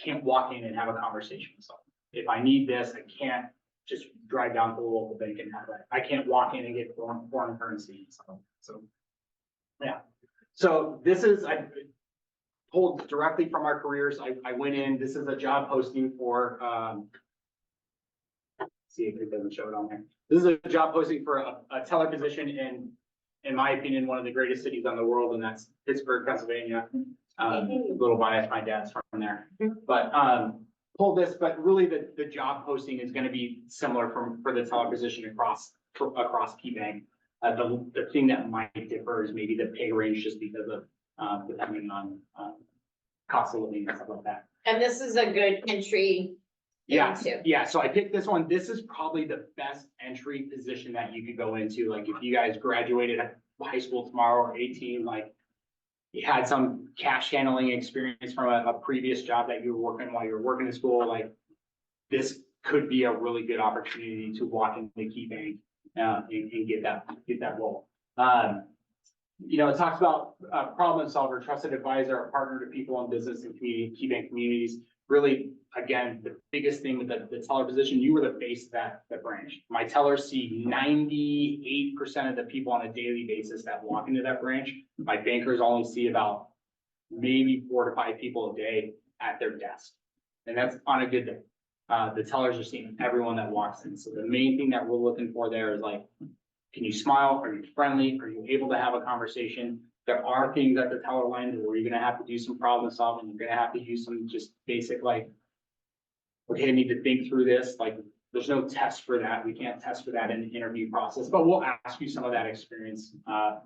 can't walk in and have a conversation with someone. If I need this, I can't just drive down to the local bank and have it. I can't walk in and get foreign currency. So, yeah. So this is, I pulled directly from our careers. I went in, this is a job posting for, see if it doesn't show it on there. This is a job posting for a teller position in my opinion, one of the greatest cities on the world, and that's Pittsburgh, Pennsylvania. A little biased, my dad's from there, but pull this, but really the job posting is going to be similar for the teller position across KeyBank. The thing that might differ is maybe the pay range, just because of depending on cost of living and stuff like that. And this is a good entry. Yeah, into. yeah. So I picked this one. This is probably the best entry position that you could go into. Like if you guys graduated high school tomorrow or 18, like you had some cash handling experience from a previous job that you were working while you were working in school, like this could be a really good opportunity to walk into KeyBank and get that role. You know, it talks about problem solver, trusted advisor, a partner to people in business and community, KeyBank communities. Really, again, the biggest thing with the teller position, you were the face of that branch. My tellers see 98% of the people on a daily basis that walk into that branch. My bankers only see about maybe 4 to 5 people a day at their desk. And that's on a good day. The tellers are seeing everyone that walks in. So the main thing that we're looking for there is like, can you smile? Are you friendly? Are you able to have a conversation? There are things at the teller line where you're going to have to do some problem solving. You're going to have to use some just basic, like, okay, I need to think through this. Like, there's no test for that. We can't test for that in the interview process, but we'll ask you some of that experience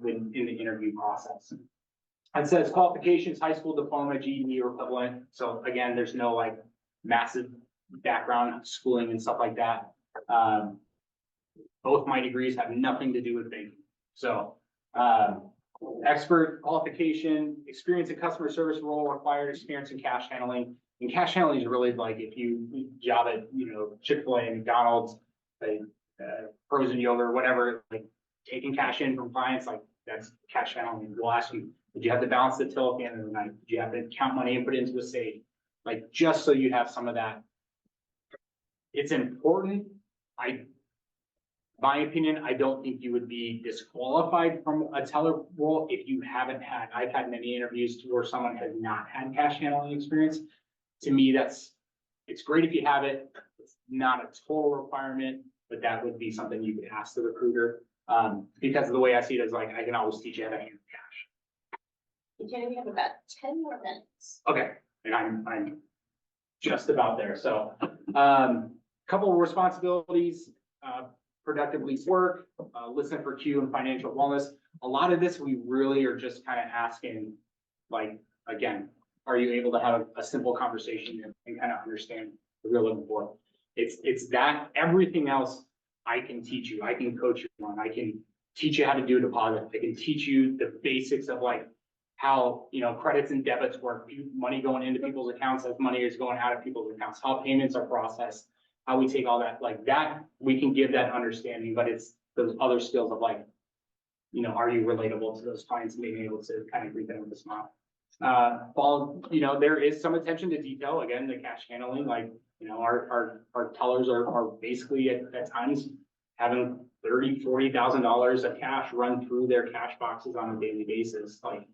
in the interview process. It says qualifications, high school diploma, GED or equivalent. So again, there's no like massive background schooling and stuff like that. Both my degrees have nothing to do with banking. So, expert qualification, experience in customer service role required, experience in cash handling. And cash handling is really like if you job at, you know, Chick-fil-A, McDonald's, frozen yogurt, whatever, like taking cash in from clients, like that's cash handling. We'll ask you, did you have to balance the till at the end of the night? Did you have to count money and put it into a safe? Like just so you have some of that. It's important. My opinion, I don't think you would be disqualified from a teller role if you haven't had, I've had many interviews where someone has not had cash handling experience. To me, it's great if you have it. It's not a total requirement, but that would be something you could ask the recruiter. Because the way I see it is like, I can always teach you how to handle cash. Okay, we have about 10 more minutes. Okay, and I'm just about there. So, couple of responsibilities, productive lease work, listen for Q and financial wellness. A lot of this, we really are just kind of asking, like, again, are you able to have a simple conversation and kind of understand what you're looking for? It's that everything else I can teach you. I can coach you on. I can teach you how to do a deposit. I can teach you the basics of like how, you know, credits and debits work, money going into people's accounts as money is going out of people's accounts, how payments are processed, how we take all that, like that, we can give that understanding, but it's those other skills of like, you know, are you relatable to those clients and being able to kind of greet them with a smile. You know, there is some attention to detail. Again, the cash handling, like, you know, our tellers are basically at times having $30,000-$40,000 of cash run through their cash boxes on a daily basis, like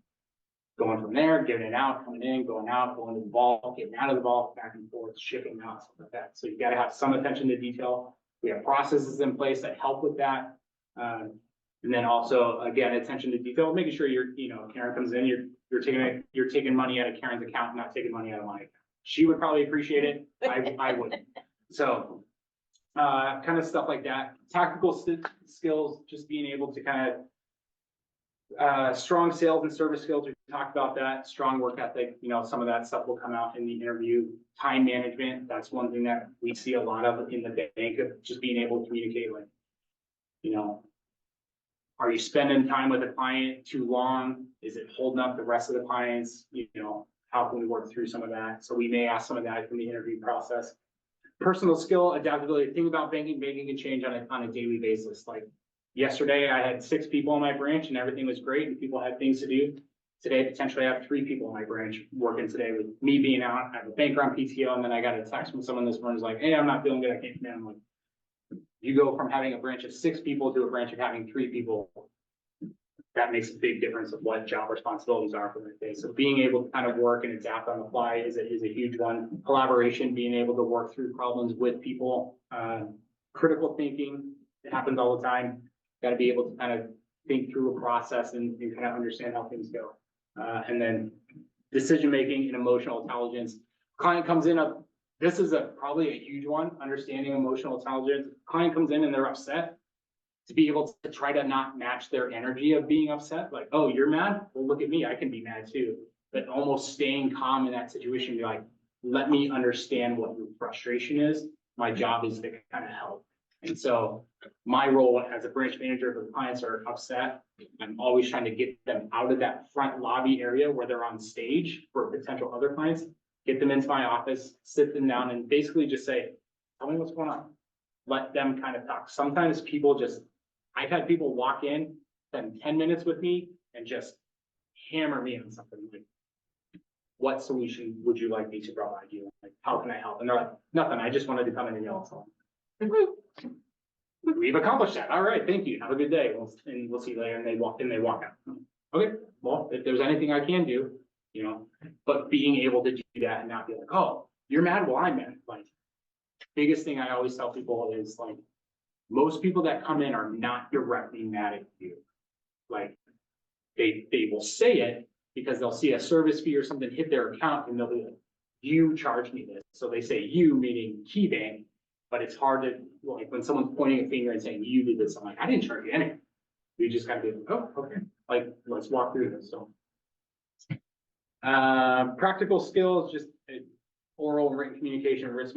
going from there, giving it out, coming in, going out, going to the vault, getting out of the vault, back and forth, shipping out, stuff like that. So you got to have some attention to detail. We have processes in place that help with that. And then also, again, attention to detail, making sure you know, Karen comes in, you're taking money out of Karen's account, not taking money out of my account. She would probably appreciate it. I wouldn't. So, kind of stuff like that. Tactical skills, just being able to kind of Strong sales and service skills, we talked about that, strong work ethic, some of that stuff will come out in the interview. Time management, that's one thing that we see a lot of in the bank, of just being able to communicate, like, are you spending time with a client too long? Is it holding up the rest of the clients? How can we work through some of that? So we may ask some of that from the interview process. Personal skill, adaptability, the thing about banking can change on a daily basis. Like yesterday, I had 6 people in my branch and everything was great and people had things to do. Today, potentially I have 3 people in my branch working today with me being out. I have a banker on PTO, and then I got a text from someone this morning who's like, hey, I'm not feeling good, I can't come in. I'm like, you go from having a branch of 6 people to a branch of having 3 people. That makes a big difference of what job responsibilities are for the day. So being able to kind of work and adapt on the fly is a huge one. Collaboration, being able to work through problems with people, critical thinking, it happens all the time. Got to be able to kind of think through a process and kind of understand how things go. And then decision-making and emotional intelligence. Client comes in, this is probably a huge one, understanding emotional intelligence. Client comes in and they're upset. To be able to try to not match their energy of being upset, like, oh, you're mad? Well, look at me, I can be mad too. But almost staying calm in that situation, be like, let me understand what your frustration is. My job is to kind of help. And so my role as a branch manager, if the clients are upset, I'm always trying to get them out of that front lobby area where they're on stage for potential other clients, get them into my office, sit them down and basically just say, tell me what's going on. Let them kind of talk. Sometimes people I've had people walk in, spend 10 minutes with me and just hammer me on something like, what solution would you like me to provide you? Like, how can I help? And they're like, nothing, I just wanted to come in and yell at someone. We've accomplished that. All right, thank you. Have a good day. And we'll see you later. And they walk out. Okay, well, if there's anything I can do, but being able to do that and not be like, oh, you're mad? Well, I'm mad. Like, biggest thing I always tell people is like, most people that come in are not directly mad at you. Like they will say it because they'll see a service fee or something hit their account and they'll be like, you charged me this. So they say you, meaning KeyBank, but it's hard to, like when someone's pointing a finger and saying you did this, I'm like, I didn't charge you anything. You just gotta be like, oh, okay. Like, let's walk through this. So practical skills, just oral and written communication, risk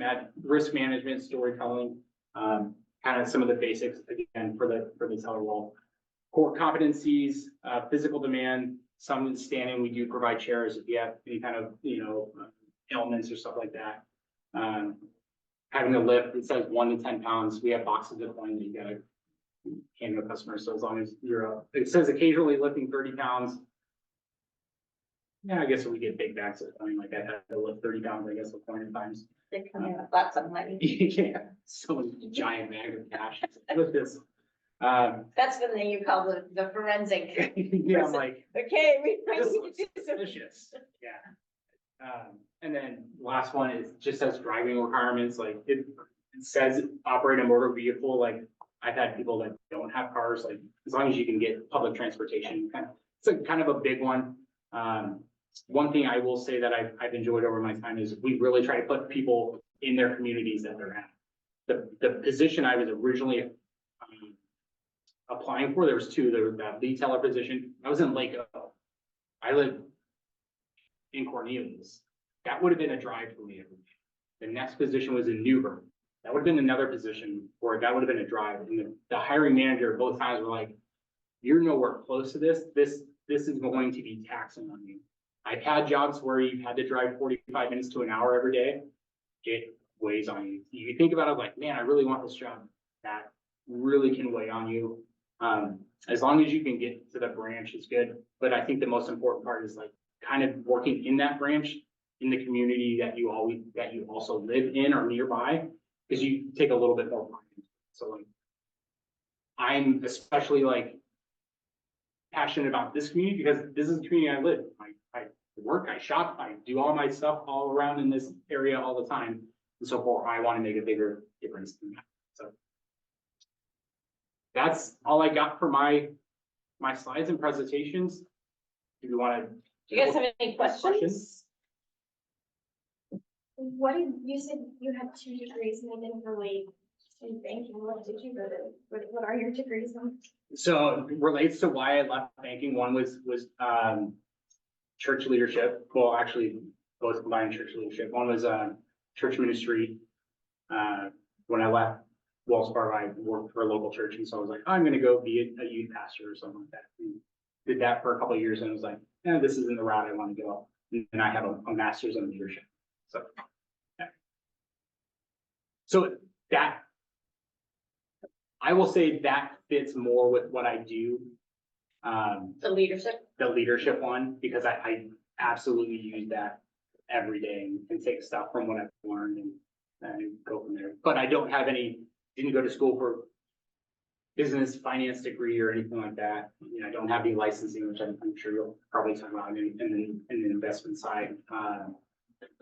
management, storytelling, kind of some of the basics again for the teller role. Core competencies, physical demand, some standing, we do provide chairs if you have any kind of, ailments or stuff like that. Having a lift, it says 1 to 10 pounds. We have boxes of coins that you gotta hand to a customer. So as long as you're up, it says occasionally lifting 30 pounds. Yeah, I guess we get big bags of coin, like I had to lift 30 pounds, I guess, a point at times. They come in with lots of money. Yeah, someone's giant bag of cash. Look at this. That's the thing you call the forensic. Yeah, I'm like, Okay, we this need looks to do some. suspicious. Yeah. And then last one is just says driving requirements. Like it says operate a motor vehicle. Like I've had people that don't have cars. Like as long as you can get public transportation, it's kind of a big one. One thing I will say that I've enjoyed over my time is we really try to put people in their communities that they're at. The position I was originally applying for, there was 2. There was that lead teller position. I was in Lake O. I live in Cornelius. That would have been a drive for me every day. The next position was in Newburgh. That would have been another position where that would have been a drive. And the hiring manager both times were like, you're nowhere close to this. This is going to be taxing on you. I've had jobs where you've had to drive 45 minutes to an hour every day. It weighs on you. You think about it like, man, I really want this job. That really can weigh on you. As long as you can get to the branch, it's good. But I think the most important part is like kind of working in that branch, in the community that you also live in or nearby, because you take a little bit more time. So like, I'm especially like passionate about this community because this is the community I live. I work, I shop, I do all my stuff all around in this area all the time. And so forth, I want to make a bigger difference than that. So that's all I got for my slides and presentations. Do you want to? Do you guys have any questions? What did you said you had 2 degrees and I didn't really. In banking, what did you go to, what are your degrees in? So it relates to why I left banking. One was church leadership. Well, actually, both combined church leadership. One was church ministry. When I left Wells Fargo, I worked for a local church, and so I was like, I'm going to go be a youth pastor or something like that. And did that for a couple of years, and I was like, this isn't the route I want to go. And I have a master's in leadership. So, yeah. So that, I will say that fits more with what I do. The leadership One, because I absolutely use that every day and take stuff from what I've learned and go from there. But I don't have didn't go to school for business finance degree or anything like that. You know, I don't have any licensing, which I'm sure you'll probably talk about in the investment side.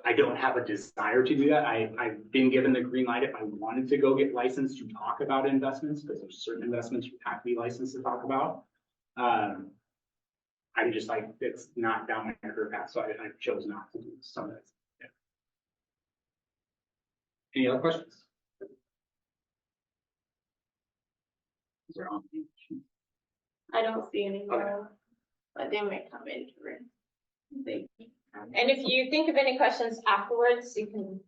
I don't have a desire to do that. I've been given the green light if I wanted to go get licensed to talk about investments, because there's certain investments you have to be licensed to talk about. I'm just like, it's not down my career path, so I chose not to do some of that. Yeah. Any other questions? Is there on? I don't see any Okay. more, but they may come in. They. And if you think of any questions afterwards, you can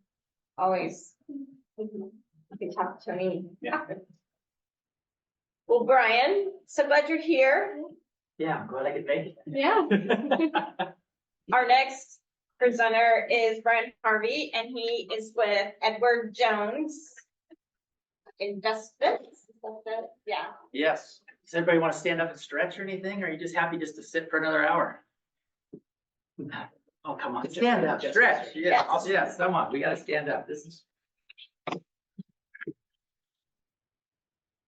always, you can talk to me. Yeah. Well, Brian, so glad you're here. Yeah, I'm glad I could make it. Yeah. Our next presenter is Brian Harvey, and he is with Edward Jones Investments. Is that the- Yeah. Yes. Does everybody want to stand up and stretch or anything? Or are you just happy just to sit for another hour? Oh, come on, stand up, stretch. Yes. Yes, come on, we gotta stand up. This is.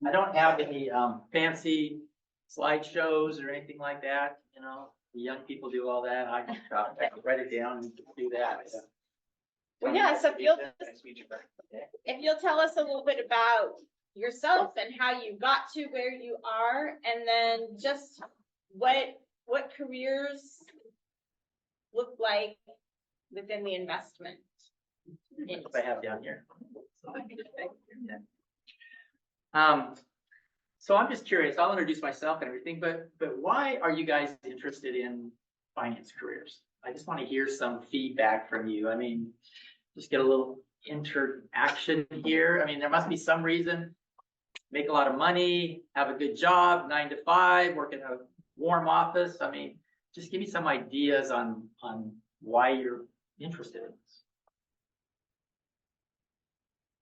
I don't have any fancy slideshows or anything like that, you know, the young people do all that. I can write it down and do that. Well, yeah, so if you'll tell us a little bit about yourself and how you got to where you are, and then just what careers look like within the investment. If I have down here. So I'm just curious, I'll introduce myself and everything, but why are you guys interested in finance careers? I just want to hear some feedback from you. I mean, just get a little interaction here. I mean, there must be some reason. Make a lot of money, have a good job, 9 to 5, work in a warm office. I mean, just give me some ideas on why you're interested in this.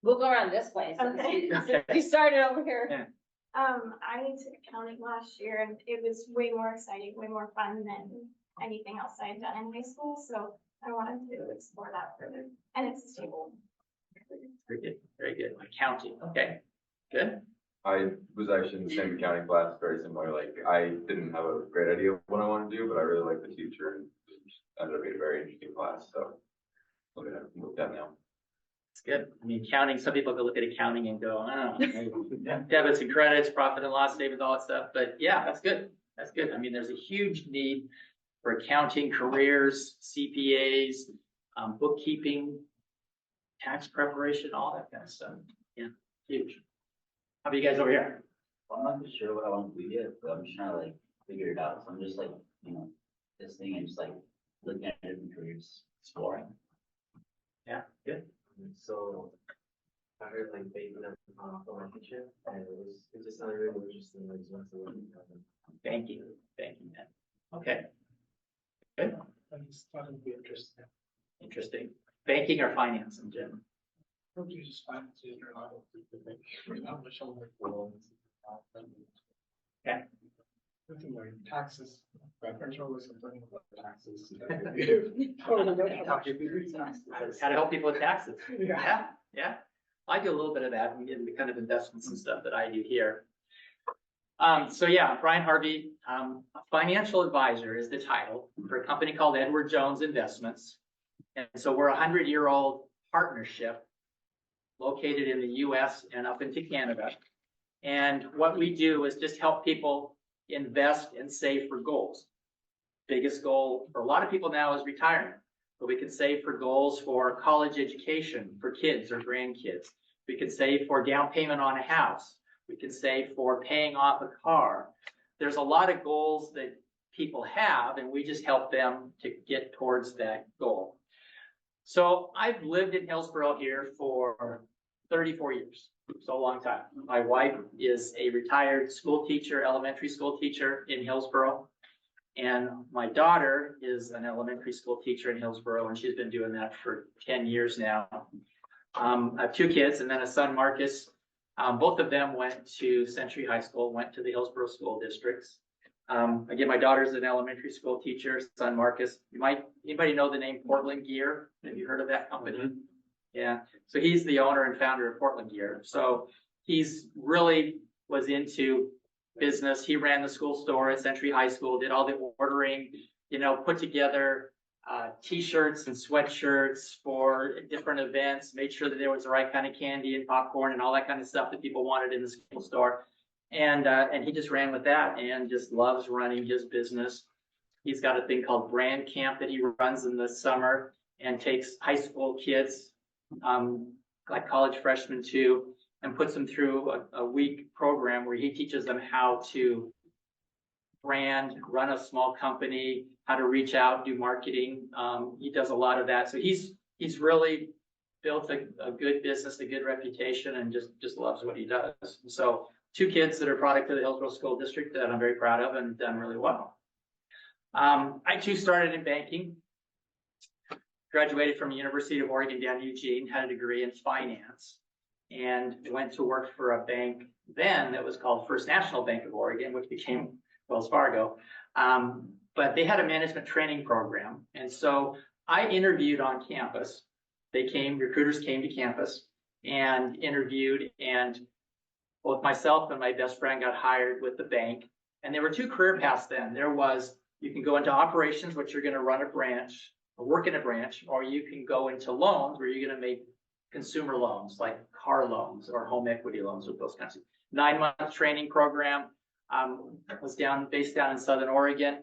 We'll go around this way. Okay. You started over here. Yeah. I took accounting last year and it was way more exciting, way more fun than anything else I had done in high school. So I wanted to explore that further, and it's stable. Very good, very good. Accounting, okay, good. I was actually in the same accounting class, very similar. Like, I didn't have a great idea of what I wanted to do, but I really liked the teacher, and it ended up being a very interesting class. So I'm gonna move that now. It's good. I mean, accounting, some people can look at accounting and go, I don't know, debits and credits, profit and loss statements, all that stuff. But yeah, that's good. That's good. I mean, there's a huge need for accounting careers, CPAs, bookkeeping, tax preparation, all that kind of stuff. Yeah, huge. How about you guys over here? Well, I'm not too sure what I want to do yet, but I'm just trying to like figure it out. So I'm just like, this thing and just like looking at different careers, exploring. Yeah, good. So I heard like baking up for my teacher, and it just sounded really interesting. I just wanted to learn about them. Banking, man. Okay. Good. I just thought it'd be interesting. Interesting. Banking or finance in general? Probably just find it or not. I'm not sure what loans. Okay. Nothing like taxes. Reference always something about taxes. How to help people with taxes. Yeah. Yeah. I do a little bit of that in the kind of investments and stuff that I do here. So yeah, Brian Harvey, a financial advisor is the title for a company called Edward Jones Investments. And so we're a 100-year-old partnership located in the US and up into Canada. And what we do is just help people invest and save for goals. Biggest goal for a lot of people now is retirement, but we can save for goals for college education for kids or grandkids, We could save for down payment on a house. We could save for paying off a car. There's a lot of goals that people have, and we just help them to get towards that goal. So I've lived in Hillsborough here for 34 years, so a long time. My wife is a retired school teacher, elementary school teacher in Hillsborough. And my daughter is an elementary school teacher in Hillsborough, and she's been doing that for 10 years now. I have two kids and then a son, Marcus. Both of them went to Century High School, went to the Hillsborough school districts. Again, my daughter's an elementary school teacher, son Marcus. Anybody know the name Portland Gear? Have you heard of that company? Mm-hmm. Yeah, so he's the owner and founder of Portland Gear. So he's really was into business. He ran the school store at Century High School, did all the ordering, put together t-shirts and sweatshirts for different events, made sure that there was the right kind of candy and popcorn and all that kind of stuff that people wanted in the school store. And he just ran with that and just loves running his business. He's got a thing called Brand Camp that he runs in the summer and takes high school kids, like college freshmen too, and puts them through a week program where he teaches them how to brand, run a small company, how to reach out, do marketing. He does a lot of that. So he's really built a good business, a good reputation, and just loves what he does. So two kids that are product of the Hillsborough School District that I'm very proud of and done really well. I too started in banking, graduated from University of Oregon down in Eugene, had a degree in finance, and went to work for a bank then that was called First National Bank of Oregon, which became Wells Fargo. But they had a management training program. And so I interviewed on campus. Recruiters came to campus and interviewed, and both myself and my best friend got hired with the bank. And there were two career paths then. There was, you can go into operations, which you're going to run a branch or work in a branch, or you can go into loans where you're going to make consumer loans like car loans or home equity loans with those kinds of 9-month training program. Was based down in Southern Oregon.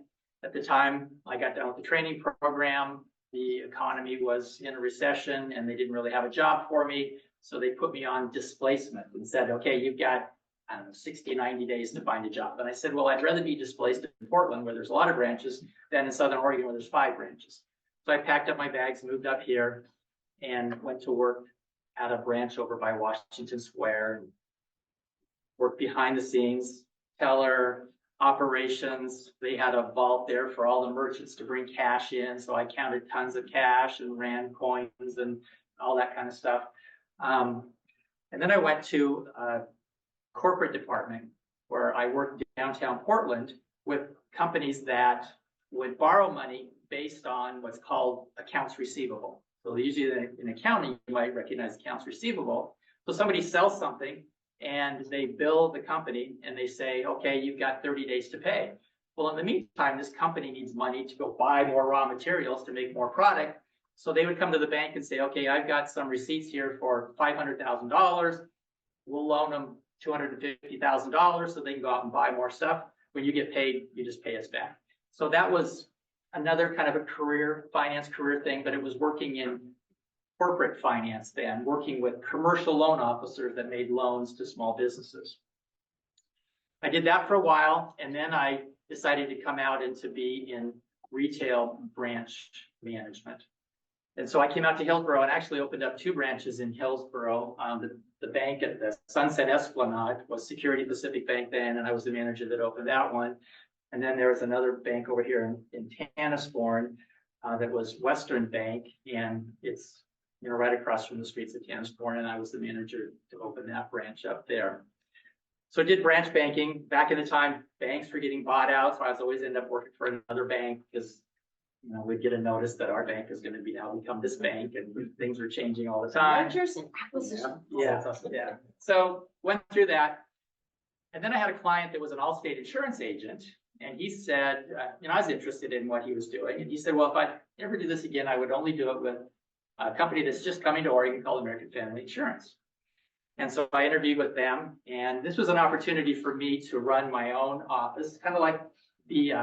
At the time I got done with the training program, the economy was in a recession and they didn't really have a job for me. So they put me on displacement and said, okay, you've got, 60, 90 days to find a job. And I said, well, I'd rather be displaced in Portland where there's a lot of branches than in Southern Oregon where there's 5 branches. So I packed up my bags, moved up here, and went to work at a branch over by Washington Square, and worked behind the scenes, teller, operations. They had a vault there for all the merchants to bring cash in. So I counted tons of cash and ran coins and all that kind of stuff. And then I went to a corporate department where I worked downtown Portland with companies that would borrow money based on what's called accounts receivable. So usually in accounting, you might recognize accounts receivable. So somebody sells something and they bill the company and they say, okay, you've got 30 days to pay. Well, in the meantime, this company needs money to go buy more raw materials to make more product. So they would come to the bank and say, okay, I've got some receipts here for $500,000. We'll loan them $250,000 so they can go out and buy more stuff. When you get paid, you just pay us back. So that was another kind of a finance career thing, but it was working in corporate finance then, working with commercial loan officers that made loans to small businesses. I did that for a while, and then I decided to come out and to be in retail branch management. And so I came out to Hillsborough and actually opened up 2 branches in Hillsborough. The bank at the Sunset Esplanade was Security Pacific Bank then, and I was the manager that opened that one. And then there was another bank over here in Tanasbourne that was Western Bank, and it's right across from the streets of Tanasbourne, and I was the manager to open that branch up there. So I did branch banking. Back in the time, banks were getting bought out, so I was always end up working for another bank because we'd get a notice that our bank is going to be now become this bank, and things were changing all the time. Mergers and acquisitions. Yeah. So went through that, and then I had a client that was an Allstate insurance agent. And he said, I was interested in what he was doing. And he said, well, if I ever do this again, I would only do it with a company that's just coming to Oregon called American Family Insurance. And so I interviewed with them. And this was an opportunity for me to run my own office, kind of like the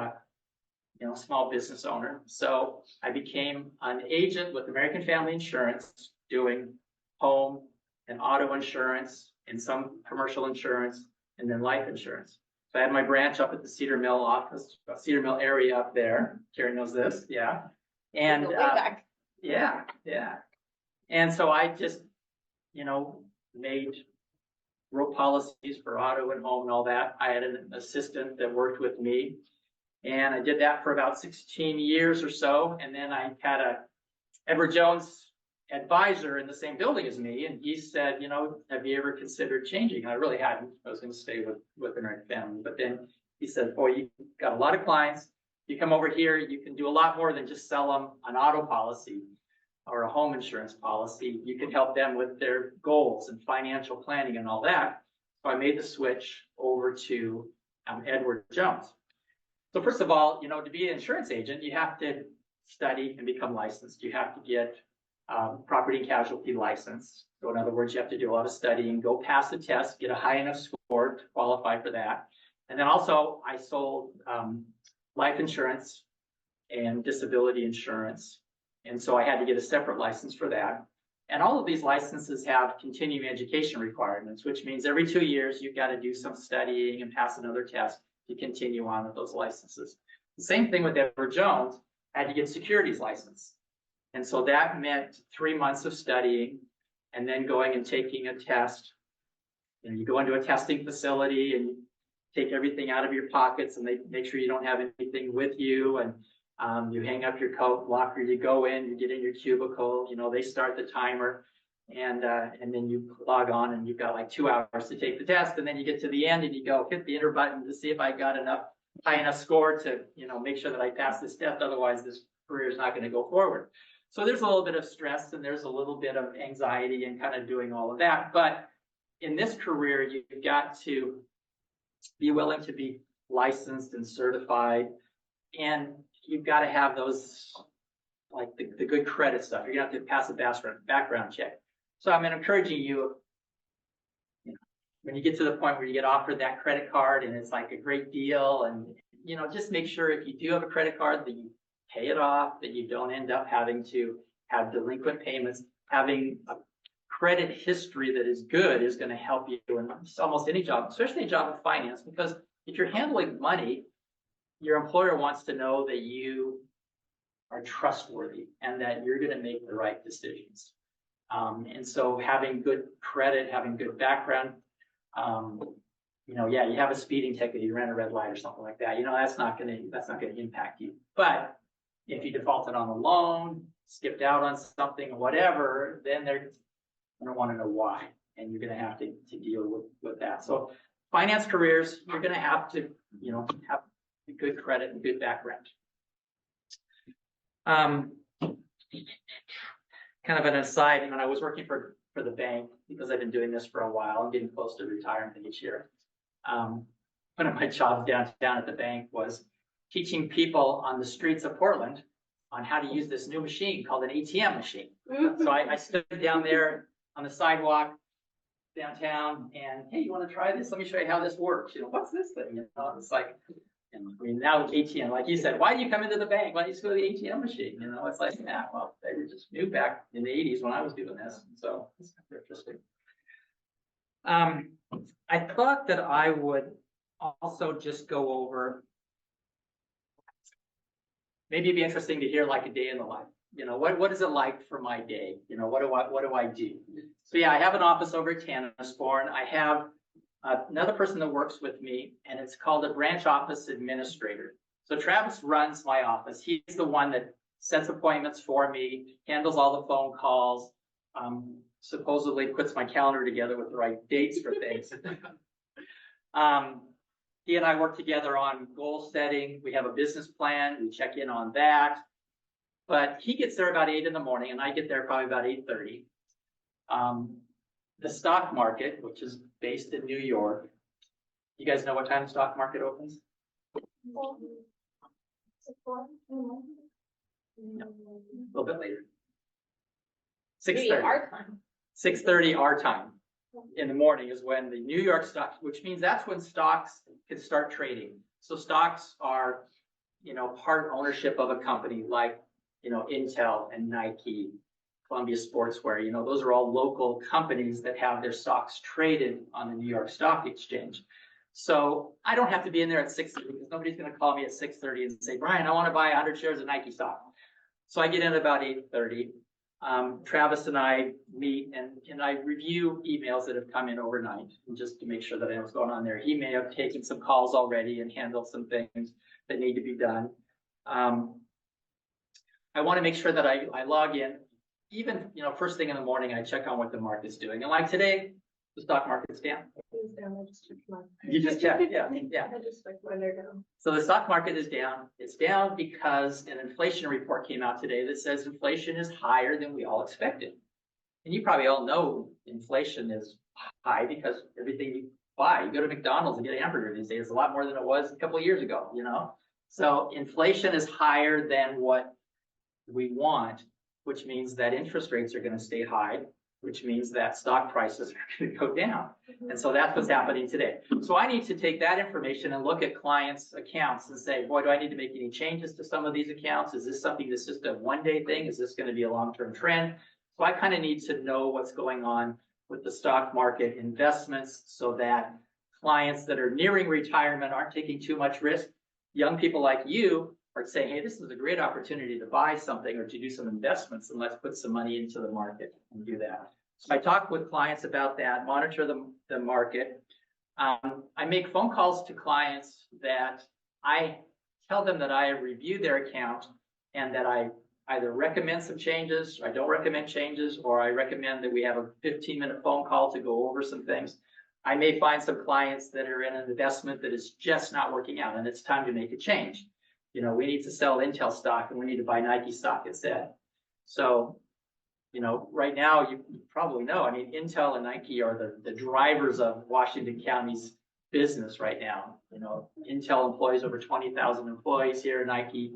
small business owner. So I became an agent with American Family Insurance doing home and auto insurance and some commercial insurance and then life insurance. So I had my branch up at the Cedar Mill office, Cedar Mill area up there. Karen knows this, yeah. And Way back. yeah, yeah. And so I just, you know, wrote policies for auto and home and all that. I had an assistant that worked with me. And I did that for about 16 years or so. And then I had a Edward Jones advisor in the same building as me. And he said, you know, have you ever considered changing? And I really hadn't. I was going to stay with the American family. But then he said, boy, you got a lot of clients. You come over here, you can do a lot more than just sell them an auto policy or a home insurance policy. You can help them with their goals and financial planning and all that. So I made the switch over to Edward Jones. So first of all, you know, to be an insurance agent, you have to study and become licensed. You have to get property and casualty license. So in other words, you have to do a lot of studying, go pass the test, get a high enough score to qualify for that. And then also I sold life insurance and disability insurance. And so I had to get a separate license for that. And all of these licenses have continuing education requirements, which means every 2 years, you've got to do some studying and pass another test to continue on with those licenses. The same thing with Edward Jones, I had to get securities license. And so that meant 3 months of studying and then going and taking a test. And you go into a testing facility and you take everything out of your pockets and they make sure you don't have anything with you. And you hang up your coat locker, you go in, you get in your cubicle, you know, they start the timer and then you log on and you've got like 2 hours to take the test. And then you get to the end and you go hit the enter button to see if I got high enough score to, you know, make sure that I pass this test. Otherwise this career is not going to go forward. So there's a little bit of stress and there's a little bit of anxiety and kind of doing all of that. But in this career, you've got to be willing to be licensed and certified. And you've got to have those, like the good credit stuff. You're going to have to pass a background check. So I'm encouraging you, you know, when you get to the point where you get offered that credit card and it's like a great deal and, you know, just make sure if you do have a credit card that you pay it off, that you don't end up having to have delinquent payments. Having a credit history that is good is going to help you in almost any job, especially a job in finance, because if you're handling money, your employer wants to know that you are trustworthy and that you're going to make the right decisions. And so having good credit, having good background, you know, yeah, you have a speeding ticket, you ran a red light or something like that. You know, that's not going to impact you. But if you defaulted on a loan, skipped out on something, whatever, then they're going to want to know why, and you're going to have to deal with that. So finance careers, you're going to have to, you know, have good credit and good background. Kind of an aside, when I was working for the bank, because I've been doing this for a while, I'm getting close to retirement each year. One of my jobs downtown at the bank was teaching people on the streets of Portland on how to use this new machine called an ATM machine. So I stood down there on the sidewalk downtown and, hey, you want to try this? Let me show you how this works. You know, what's this thing? You know, it's like, and I mean, now it's ATM, like you said, why do you come into the bank? Why do you just go to the ATM machine? You know, it's like, yeah, well, they were just new back in the 80s when I was doing this. So it's kind of interesting. I thought that I would also just go over, maybe it'd be interesting to hear like a day in the life. You know, what is it like for my day? You know, what do I do? So yeah, I have an office over at Tanasbourne. I have another person that works with me, and it's called a branch office administrator. So Travis runs my office. He's the one that sets appointments for me, handles all the phone calls, supposedly puts my calendar together with the right dates for things. He and I work together on goal setting. We have a business plan. We check in on that. But he gets there about 8 in the morning, and I get there probably about 8:30. The stock market, which is based in New York. You guys know what time the stock market opens? No, a little bit later. 6:30. Our time. 6:30 our time in the morning is when the New York stock, which means that's when stocks can start trading. So stocks are, you know, part ownership of a company like, you know, Intel and Nike Columbia Sportswear, those are all local companies that have their stocks traded on the New York Stock Exchange. So I don't have to be in there at 6:30 because nobody's going to call me at 6:30 and say, Brian, I want to buy 100 shares of Nike stock. So I get in about 8:30. Travis and I meet and I review emails that have come in overnight just to make sure that I know what's going on there. He may have taken some calls already and handled some things that need to be done. I want to make sure that I log in. Even, first thing in the morning, I check on what the market's doing. And like today, the stock market's down. You just check, yeah. So the stock market is down. It's down because an inflation report came out today that says inflation is higher than we all expected. And you probably all know inflation is high because everything you buy, you go to McDonald's and get a hamburger these days, a lot more than it was a couple of years ago, So inflation is higher than what we want, which means that interest rates are going to stay high, which means that stock prices are going to go down. And so that's what's happening today. So I need to take that information and look at clients' accounts and say, boy, do I need to make any changes to some of these accounts? Is this something that's just a one-day thing? Is this going to be a long-term trend? So I kind of need to know what's going on with the stock market investments so that clients that are nearing retirement aren't taking too much risk. Young people like you are saying, hey, this is a great opportunity to buy something or to do some investments, and let's put some money into the market and do that. So I talk with clients about that, monitor the market. I make phone calls to clients that I tell them that I review their account and that I either recommend some changes, or I don't recommend changes, or I recommend that we have a 15-minute phone call to go over some things. I may find some clients that are in an investment that is just not working out and it's time to make a change. We need to sell Intel stock and we need to buy Nike stock instead. So, right now, you probably know, Intel and Nike are the drivers of Washington County's business right now. Intel employs over 20,000 employees here. Nike,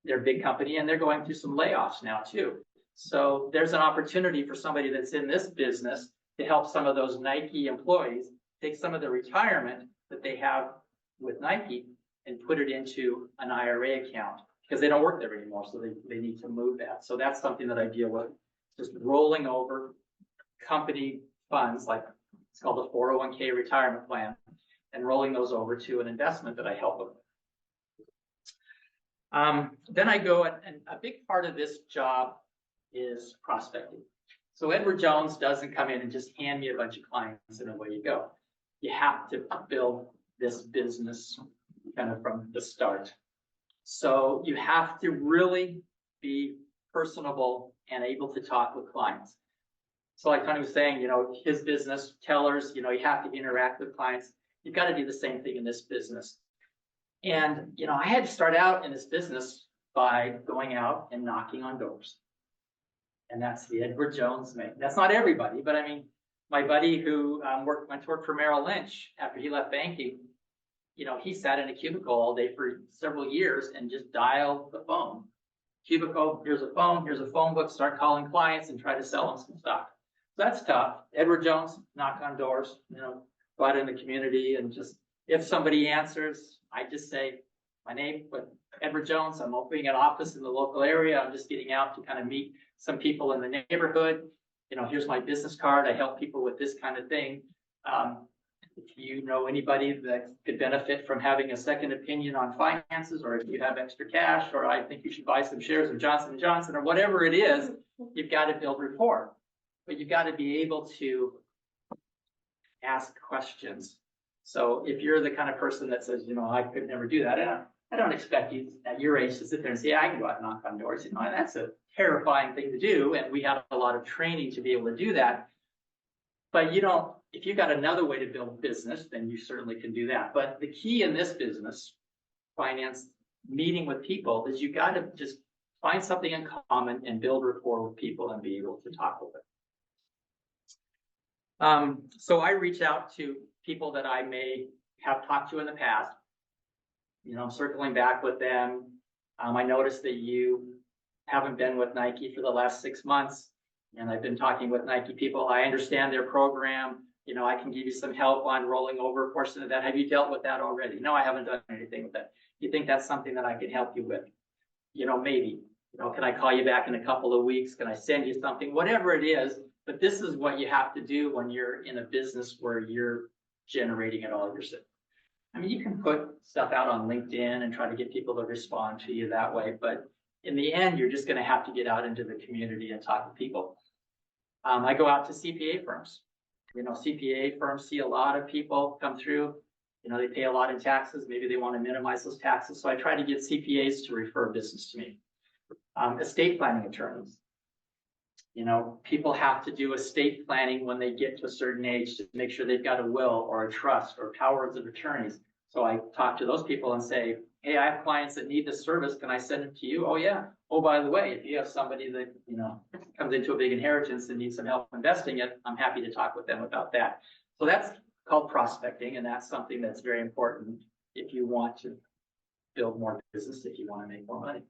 they're a big company and they're going through some layoffs now too. So there's an opportunity for somebody that's in this business to help some of those Nike employees take some of the retirement that they have with Nike and put it into an IRA account because they don't work there anymore. So they need to move that. So that's something that I deal with, just rolling over company funds, like it's called a 401k retirement plan, and rolling those over to an investment that I help them with. Then I go, and a big part of this job is prospecting. So Edward Jones doesn't come in and just hand me a bunch of clients and away you go. You have to build this business kind of from the start. So you have to really be personable and able to talk with clients. So like Tony was saying, his business, tellers, you have to interact with clients. You've got to do the same thing in this business. And, I had to start out in this business by going out and knocking on doors. And that's the Edward Jones way. That's not everybody, but my buddy who went to work for Merrill Lynch after he left banking, he sat in a cubicle all day for several years and just dialed the phone. Cubicle, here's a phone book, start calling clients and try to sell them some stock. So that's tough. Edward Jones, knock on doors, go out in the community and just, if somebody answers, I just say, my name, Edward Jones, I'm opening an office in the local area. I'm just getting out to kind of meet some people in the neighborhood. Here's my business card. I help people with this kind of thing. If you know anybody that could benefit from having a second opinion on finances, or if you have extra cash, or I think you should buy some shares of Johnson & Johnson, or whatever it is, you've got to build rapport. But you've got to be able to ask questions. So if you're the kind of person that says, I could never do that, I don't expect you at your age to sit there and say, I can go out and knock on doors. That's a terrifying thing to do. And we have a lot of training to be able to do that. But if you've got another way to build business, then you certainly can do that. But the key in this business, finance, meeting with people, is you got to just find something in common and build rapport with people and be able to talk with them. So I reach out to people that I may have talked to in the past. I'm circling back with them. I noticed that you haven't been with Nike for the last 6 months. And I've been talking with Nike people. I understand their program. I can give you some help on rolling over a portion of that. Have you dealt with that already? No, I haven't done anything with that. You think that's something that I can help you with? Maybe. You know, can I call you back in a couple of weeks? Can I send you something? Whatever it is, but this is what you have to do when you're in a business where you're generating it all yourself. I mean, you can put stuff out on LinkedIn and try to get people to respond to you that way, but in the end, you're just gonna have to get out into the community and talk to people. I go out to CPA firms. You know, CPA firms see a lot of people come through. You know, they pay a lot in taxes. Maybe they want to minimize those taxes. So I try to get CPAs to refer business to me. Estate planning attorneys. You know, people have to do estate planning when they get to a certain age to make sure they've got a will or a trust or powers of attorneys. So I talk to those people and say, hey, I have clients that need this service. Can I send them to you? Oh, yeah. Oh, by the way, if you have somebody that, you know, comes into a big inheritance and needs some help investing it, I'm happy to talk with them about that. So that's called prospecting, and that's something that's very important if you want to build more business, if you want to make more money.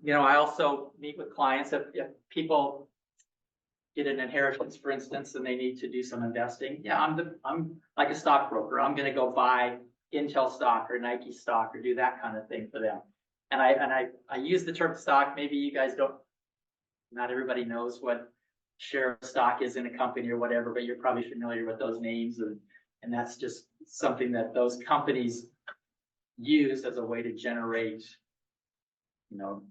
You know, I also meet with clients if people get an inheritance, for instance, and they need to do some investing. Yeah, I'm like a stockbroker. I'm going to go buy Intel stock or Nike stock or do that kind of thing for them. And I use the term stock. Maybe you guys don't. Not everybody knows what share of stock is in a company or whatever, but you're probably familiar with those names, and that's just something that those companies use as a way to generate, you know,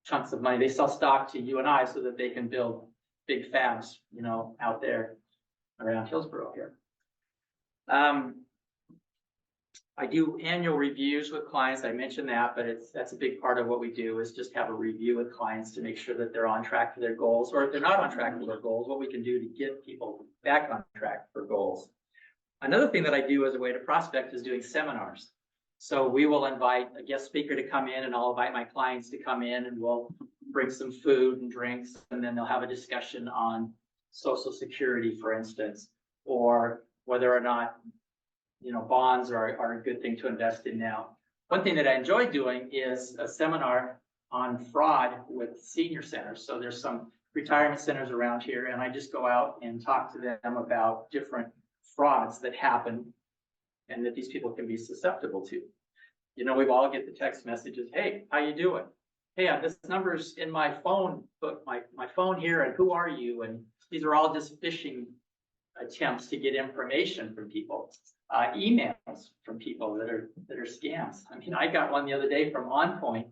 chunks of money. They sell stock to you and I so that they can build big fabs, you know, out there around Hillsborough here. I do annual reviews with clients. I mentioned that, but that's a big part of what we do is just have a review with clients to make sure that they're on track for their goals, or if they're not on track for their goals, what we can do to get people back on track for goals. Another thing that I do as a way to prospect is doing seminars. So we will invite a guest speaker to come in, and I'll invite my clients to come in, and we'll bring some food and drinks, and then they'll have a discussion on Social Security, for instance, or whether or not, you know, bonds are a good thing to invest in now. One thing that I enjoy doing is a seminar on fraud with senior centers. So there's some retirement centers around here, and I just go out and talk to them about different frauds that happen and that these people can be susceptible to. You know, we all get the text messages, hey, how you doing? Hey, this number's in my phone book, my phone here, and who are you? And these are all just phishing attempts to get information from people. Emails from people that are scams. I mean, I got one the other day from OnPoint,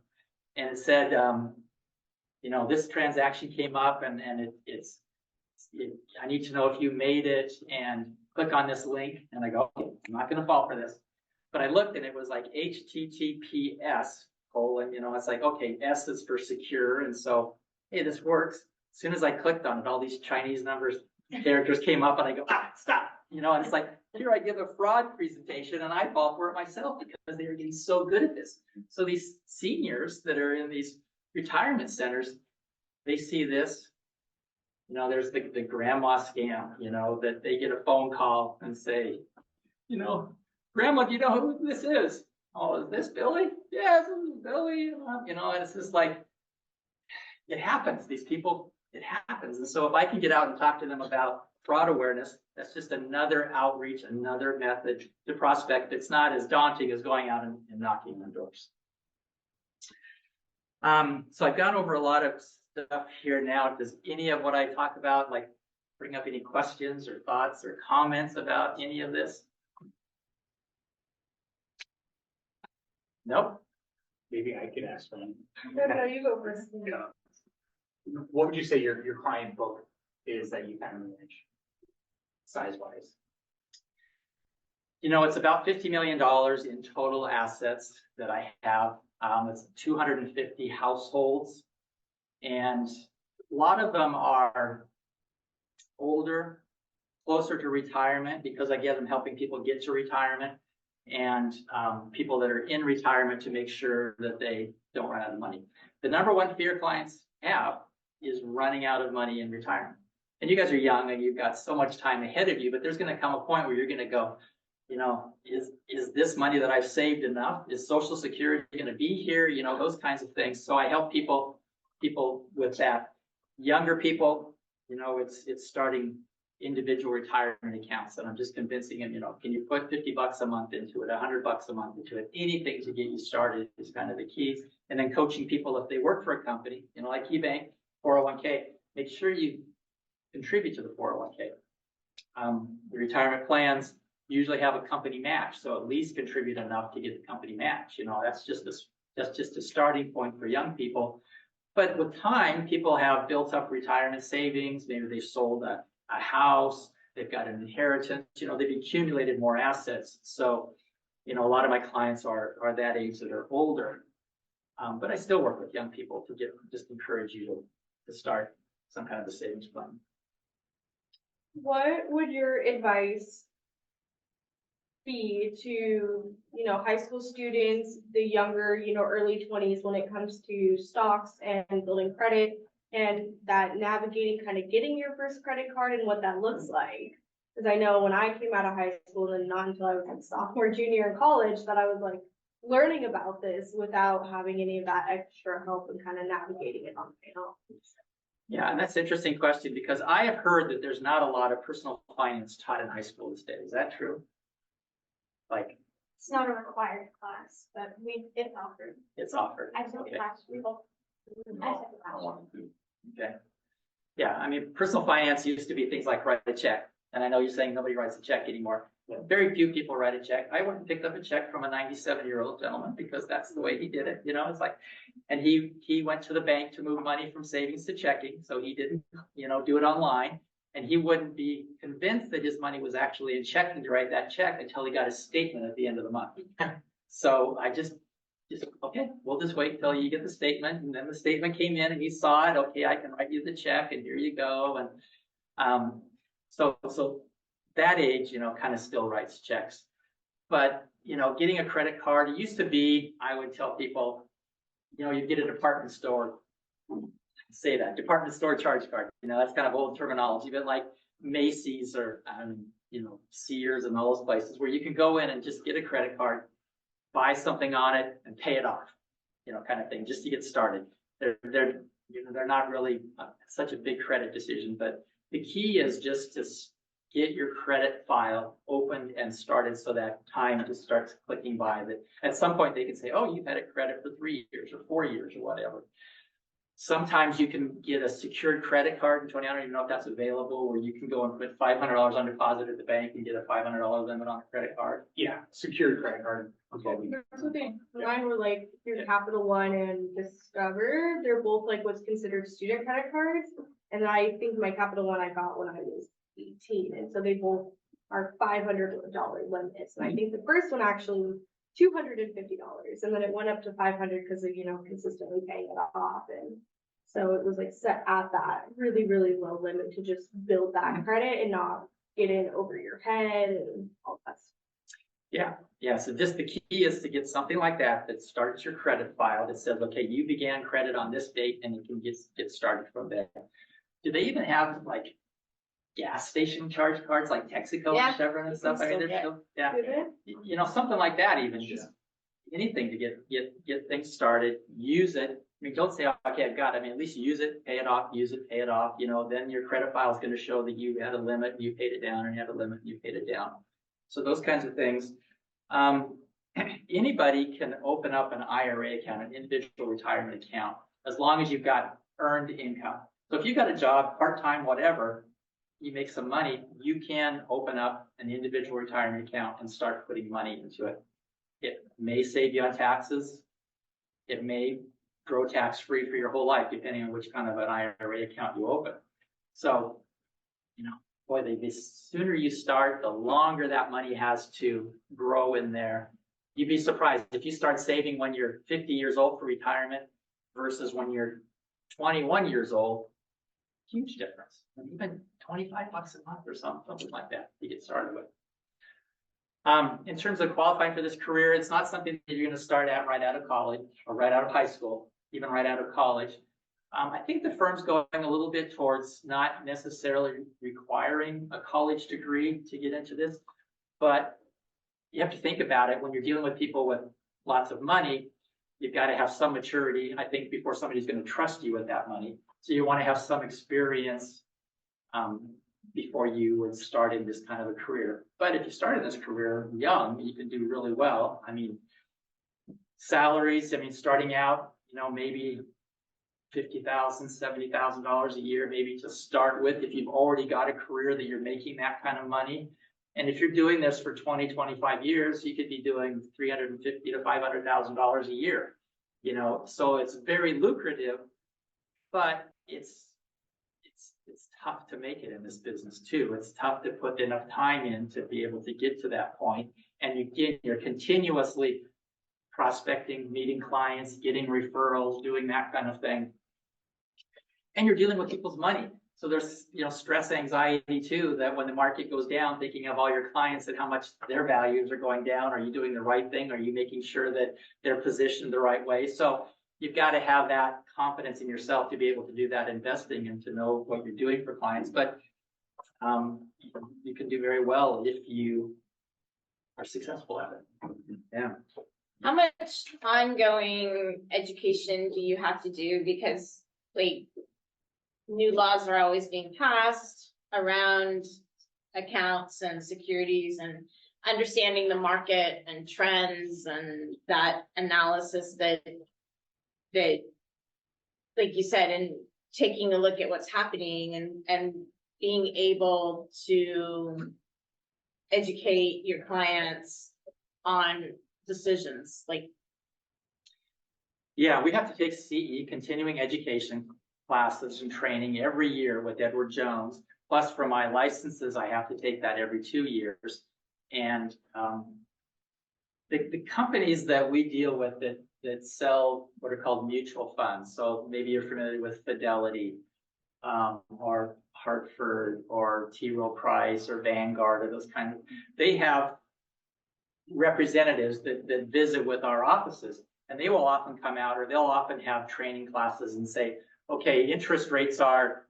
and it said, you know, this transaction came up, and I need to know if you made it, and click on this link. And I go, okay, I'm not going to fall for this. But I looked, and it was like HTTPS : you know, it's like, okay, S is for secure, and so hey, this works. As soon as I clicked on it, all these Chinese characters came up, and I go, stop. You know, and it's like, here I give a fraud presentation and I fall for it myself because they are getting so good at this. So these seniors that are in these retirement centers, they see this, you know, there's the grandma scam, you know, that they get a phone call and say, you know, grandma, do you know who this is? Oh, is this Billy? Yes, this is Billy. You know, and it's just like, it happens. These people, it happens. And so if I can get out and talk to them about fraud awareness, that's just another outreach, another method to prospect. It's not as daunting as going out and knocking on doors. So I've gone over a lot of stuff here now. Does any of what I talk about, like, bring up any questions or thoughts or comments about any of this? Nope. Maybe I could ask one. No, you go first. What would you say your client book is that you kind of manage, size-wise? You know, it's about $50 million in total assets that I have. It's 250 households, and a lot of them are older, closer to retirement, because I get them helping people get to retirement, and people that are in retirement to make sure that they don't run out of money. The number one fear clients have is running out of money in retirement. And you guys are young and you've got so much time ahead of you, but there's going to come a point where you're going to go, you know, is this money that I've saved enough? Is Social Security going to be here? You know, those kinds of things. So I help people with that. Younger people, you know, it's starting individual retirement accounts. And I'm just convincing them, can you put $50 a month into it, $100 a month into it? Anything to get you started is kind of the key. And then coaching people, if they work for a company, like KeyBank, 401k, make sure you contribute to the 401k. The retirement plans usually have a company match, so at least contribute enough to get the company match. That's just a starting point for young people. But with time, people have built up retirement savings. Maybe they sold a house, they've got an inheritance, they've accumulated more assets. So, a lot of my clients are that age that are older. But I still work with young people to just encourage you to start some kind of a savings plan. What would your advice be to, high school students, the younger, early 20s when it comes to stocks and building credit and that navigating kind of getting your first credit card and what that looks like? Because I know when I came out of high school and not until I was like sophomore, junior in college that I was like learning about this without having any of that extra help and kind of navigating it on my own. Yeah, and that's an interesting question because I have heard that there's not a lot of personal finance taught in high school these days. Is that true? Like, It's not a required class, but it's offered. it's offered. I took Okay. it last year. I took it last year. Okay. Yeah, I mean, personal finance used to be things like write a check. And I know you're saying nobody writes a check anymore. Very few people write a check. I went and picked up a check from a 97-year-old gentleman because that's the way he did it. It's like, and he went to the bank to move money from savings to checking. So he didn't, do it online. And he wouldn't be convinced that his money was actually in checking to write that check until he got a statement at the end of the month. So I just, okay, we'll just wait till you get the statement. And then the statement came in and he saw it. Okay, I can write you the check and here you go. And so that age, kind of still writes checks. But, getting a credit card, it used to be, I would tell people, you get a department store, say that, department store charge card. That's kind of old terminology, but like Macy's or, Sears and all those places where you can go in and just get a credit card, buy something on it and pay it off, kind of thing, just to get started. They're not really such a big credit decision, but the key is just to get your credit file opened and started so that time just starts clicking by. That at some point they can say, oh, you've had a credit for 3 years or 4 years or whatever. Sometimes you can get a secured credit card, and Tony, I don't even know if that's available, where you can go and put $500 on deposit at the bank and get a $500 limit on a credit card. Yeah, secured credit card. Okay. That's what mine were like through Capital One and Discover. They're both like what's considered student credit cards. And I think my Capital One I got when I was 18. And so they both are $500 limits. And I think the first one actually was $250. And then it went up to $500 because of, consistently paying it off. And so it was like set at that really, really low limit to just build that credit and not get in over your head and all that stuff. Yeah. So just the key is to get something like that starts your credit file that says, okay, you began credit on this date, and you can get started from there. Do they even have like gas station charge cards like Texaco Yeah, and Chevron and stuff? I mean, they're still, yeah, Do they? something like that. Even just anything to get things started. Use it. I mean, don't say, okay, I've got it. I mean, at least use it, pay it off, use it, pay it off. Then your credit file is going to show that you had a limit, and you paid it down, and you had a limit, and you paid it down. So those kinds of things. Anybody can open up an IRA account, an individual retirement account, as long as you've got earned income. So if you've got a job, part-time, whatever, you make some money, you can open up an individual retirement account and start putting money into it. It may save you on taxes. It may grow tax-free for your whole life, depending on which kind of an IRA account you open. So, boy, the sooner you start, the longer that money has to grow in there. You'd be surprised if you start saving when you're 50 years old for retirement versus when you're 21 years old. Huge difference. And even $25 a month or something like that to get started with. In terms of qualifying for this career, it's not something that you're going to start at right out of college or right out of high school, even right out of college. I think the firm's going a little bit towards not necessarily requiring a college degree to get into this, but you have to think about it when you're dealing with people with lots of money. You've got to have some maturity, I think, before somebody's going to trust you with that money. So you want to have some experience before you would start in this kind of a career. But if you started this career young, you can do really well. I mean, salaries, I mean, starting out, maybe $50,000, $70,000 a year, maybe to start with, if you've already got a career that you're making that kind of money. And if you're doing this for 20, 25 years, you could be doing $350,000 to $500,000 a year, so it's very lucrative, but it's tough to make it in this business too. It's tough to put enough time in to be able to get to that point. And you're continuously prospecting, meeting clients, getting referrals, doing that kind of thing. And you're dealing with people's money. So there's, stress, anxiety too, that when the market goes down, thinking of all your clients and how much their values are going down. Are you doing the right thing? Are you making sure that they're positioned the right way? So you've got to have that confidence in yourself to be able to do that investing and to know what you're doing for clients. But you can do very well if you are successful at it. Yeah. How much ongoing education do you have to do? Because new laws are always being passed around accounts and securities and understanding the market and trends and that analysis that like you said, and taking a look at what's happening and being able to educate your clients on decisions. Yeah, we have to take CE, continuing education classes and training every year with Edward Jones. Plus for my licenses, I have to take that every 2 years. And the companies that we deal with that sell what are called mutual funds. So maybe you're familiar with Fidelity, or Hartford, or T. Rowe Price, or Vanguard, or those kind of, they have representatives that visit with our offices, and they will often come out, or they'll often have training classes and say, okay, interest rates are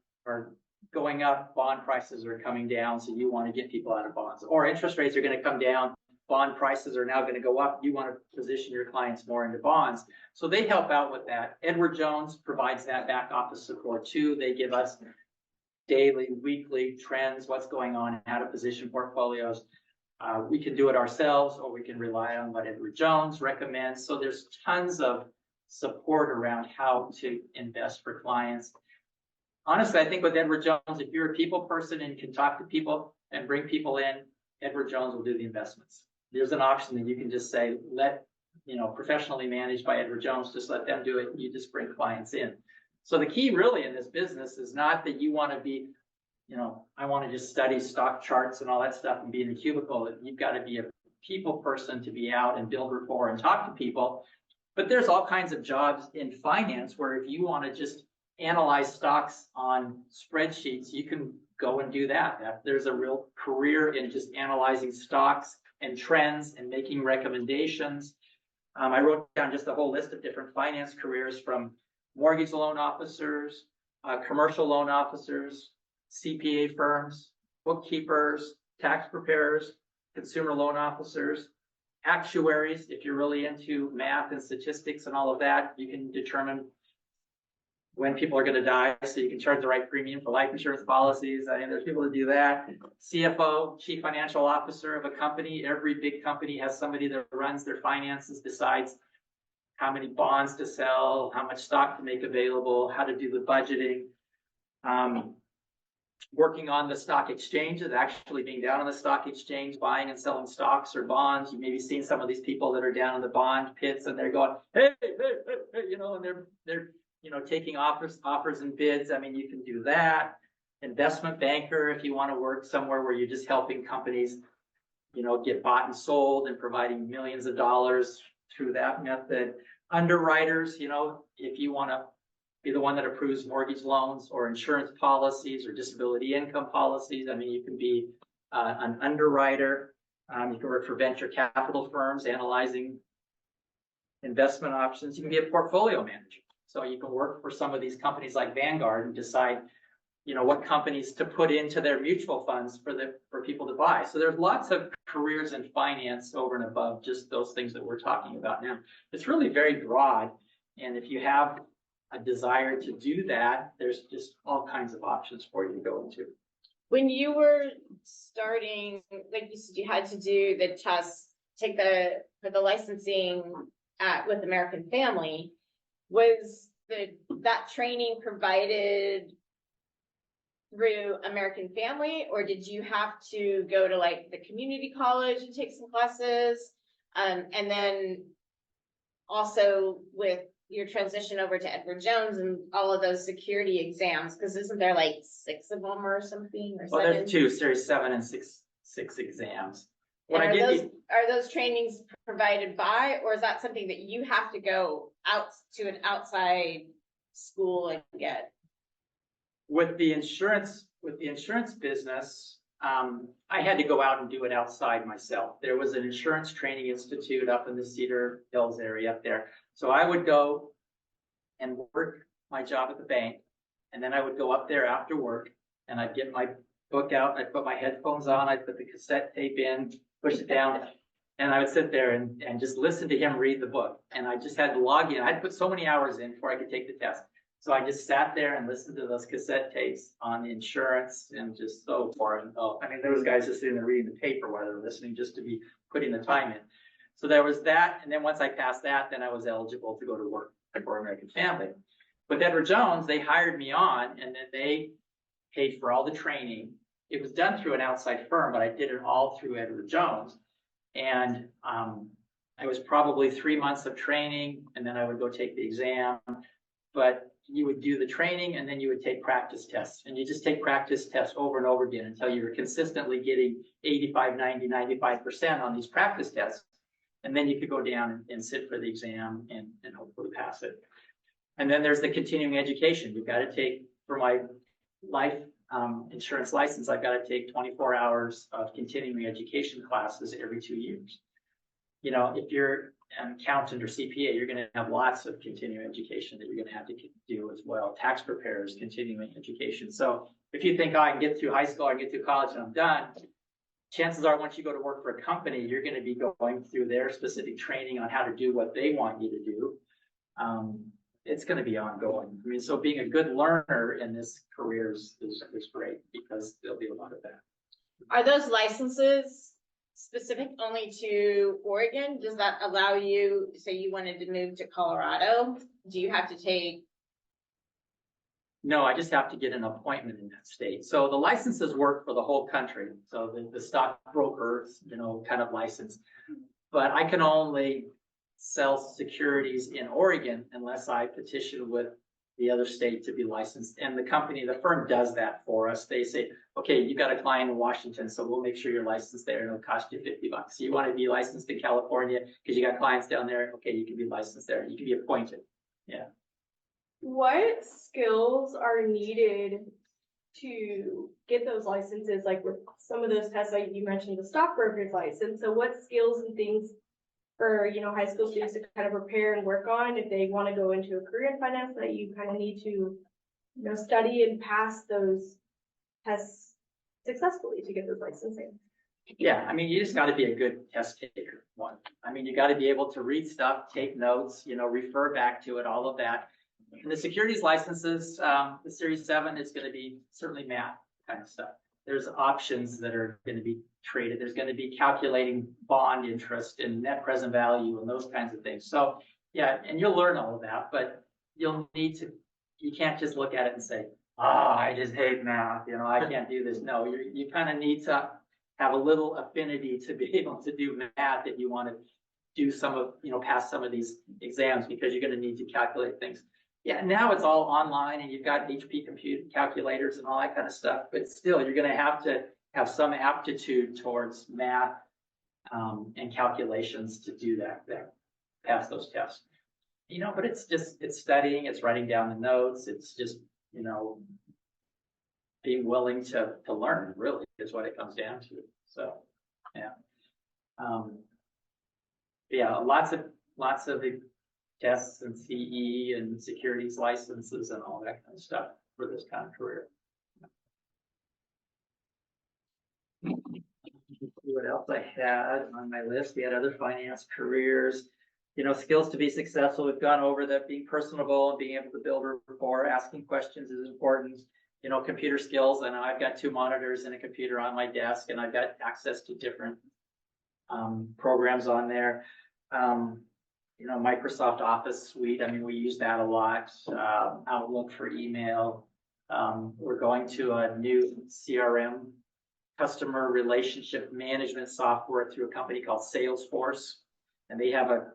going up, bond prices are coming down, so you want to get people out of bonds. Or interest rates are going to come down, bond prices are now going to go up, you want to position your clients more into bonds. So they help out with that. Edward Jones provides that back office support too. They give us daily, weekly trends, what's going on, how to position portfolios. We can do it ourselves, or we can rely on what Edward Jones recommends. So there's tons of support around how to invest for clients. Honestly, I think with Edward Jones, if you're a people person and can talk to people and bring people in, Edward Jones will do the investments. There's an option that you can just say, professionally managed by Edward Jones, just let them do it. You just bring clients in. So the key really in this business is not that you want to be, I want to just study stock charts and all that stuff and be in the cubicle. You've got to be a people person to be out and build rapport and talk to people. But there's all kinds of jobs in finance where if you want to just analyze stocks on spreadsheets, you can go and do that. There's a real career in just analyzing stocks and trends and making recommendations. I wrote down just a whole list of different finance careers, from mortgage loan officers, commercial loan officers, CPA firms, bookkeepers, tax preparers, consumer loan officers, actuaries. If you're really into math and statistics and all of that, you can determine when people are going to die, so you can charge the right premium for life insurance policies. I mean, there's people that do that. CFO, chief financial officer of a company. Every big company has somebody that runs their finances, decides how many bonds to sell, how much stock to make available, how to do the budgeting. Working on the stock exchanges, actually being down on the stock exchange, buying and selling stocks or bonds. You maybe seen some of these people that are down in the bond pits and they're going, hey, and they're taking offers and bids. I mean, you can do that. Investment banker, if you want to work somewhere where you're just helping companies, get bought and sold and providing millions of dollars through that method. Underwriters, if you want to be the one that approves mortgage loans or insurance policies or disability income policies. I mean, you can be an underwriter. You can work for venture capital firms analyzing investment options. You can be a portfolio manager. So you can work for some of these companies like Vanguard and decide, what companies to put into their mutual funds for people to buy. So there's lots of careers in finance over and above just those things that we're talking about now. It's really very broad. And if you have a desire to do that, there's just all kinds of options for you to go into. When you were starting, like you said, you had to do the test, for the licensing with American Family. Was that training provided through American Family, or did you have to go to like the community college and take some classes? And then also with your transition over to Edward Jones and all of those security exams, because isn't there like 6 of them or something, or Well, 7? there's 2, series 7 and 6 exams. What And I did, are those trainings provided by, or is that something that you have to go out to an outside school and get? with the insurance business, I had to go out and do it outside myself. There was an insurance training institute up in the Cedar Hills area up there. So I would go and work my job at the bank, and then I would go up there after work, and I'd get my book out, I'd put my headphones on, I'd put the cassette tape in, push it down, and I would sit there and just listen to him read the book. And I just had to log in. I'd put so many hours in before I could take the test. So I just sat there and listened to those cassette tapes on insurance and just so forth. I mean, there was guys just sitting there reading the paper while they were listening just to be putting the time in. So there was that. And then once I passed that, then I was eligible to go to work for American Family. With Edward Jones, they hired me on, and then they paid for all the training. It was done through an outside firm, but I did it all through Edward Jones. And I was probably 3 months of training, and then I would go take the exam. But you would do the training, and then you would take practice tests, and you just take practice tests over and over again until you were consistently getting 85, 90, 95% on these practice tests. And then you could go down and sit for the exam and hopefully pass it. And then there's the continuing education. You've got to take, for my life insurance license, I've got to take 24 hours of continuing education classes every 2 years. You know, if you're an accountant or CPA, you're going to have lots of continuing education that you're going to have to do as well. Tax preparers, continuing education. So if you think, oh, I can get through high school, I can get through college and I'm done, chances are once you go to work for a company, you're going to be going through their specific training on how to do what they want you to do. It's going to be ongoing. I mean, so being a good learner in this career is great, because there'll be a lot of that. Are those licenses specific only to Oregon? Does that allow you, say you wanted to move to Colorado? Do you have to take? No, I just have to get an appointment in that state. So the licenses work for the whole country. So the stockbrokers, you know, kind of license. But I can only sell securities in Oregon unless I petition with the other state to be licensed. And the firm does that for us. They say, okay, you've got a client in Washington, so we'll make sure you're licensed there, and it'll cost you $50. So you want to be licensed in California because you got clients down there. Okay, you can be licensed there. You can be appointed. Yeah. What skills are needed to get those licenses? Like with some of those tests, like you mentioned the stockbroker's license. So what skills and things for, you know, high school students to kind of prepare and work on if they want to go into a career in finance that you kind of need to, you know, study and pass those tests successfully to get those licensing? Yeah, I mean, you just got to be a good test taker. One, I mean, you got to be able to read stuff, take notes, you know, refer back to it, all of that. And the securities licenses, the Series 7 is going to be certainly math kind of stuff. There's options that are going to be traded. There's going to be calculating bond interest and net present value and those kinds of things. So yeah, and you'll learn all of that, but you can't just look at it and say, I just hate math, you know, I can't do this. No, you kind of need to have a little affinity to be able to do math if you want to do pass some of these exams, because you're going to need to calculate things. Yeah, now it's all online and you've got HP compute calculators and all that kind of stuff, but still you're going to have some aptitude towards math and calculations to do that, pass those tests. You know, but it's studying, it's writing down the notes, it's just, you know, being willing to learn, really, is what it comes down to. So, yeah. Yeah, lots of the tests and CE and securities licenses and all that kind of stuff for this kind of career. What else I had on my list? We had other finance careers, you know, skills to be successful. We've gone over that. Being personable and being able to build rapport, asking questions is important. you know, computer skills, and I've got 2 monitors and a computer on my desk, and I've got access to different programs on there. You know, Microsoft Office suite, I mean, we use that a lot, Outlook for email. We're going to a new CRM, customer relationship management software, through a company called Salesforce. And they have a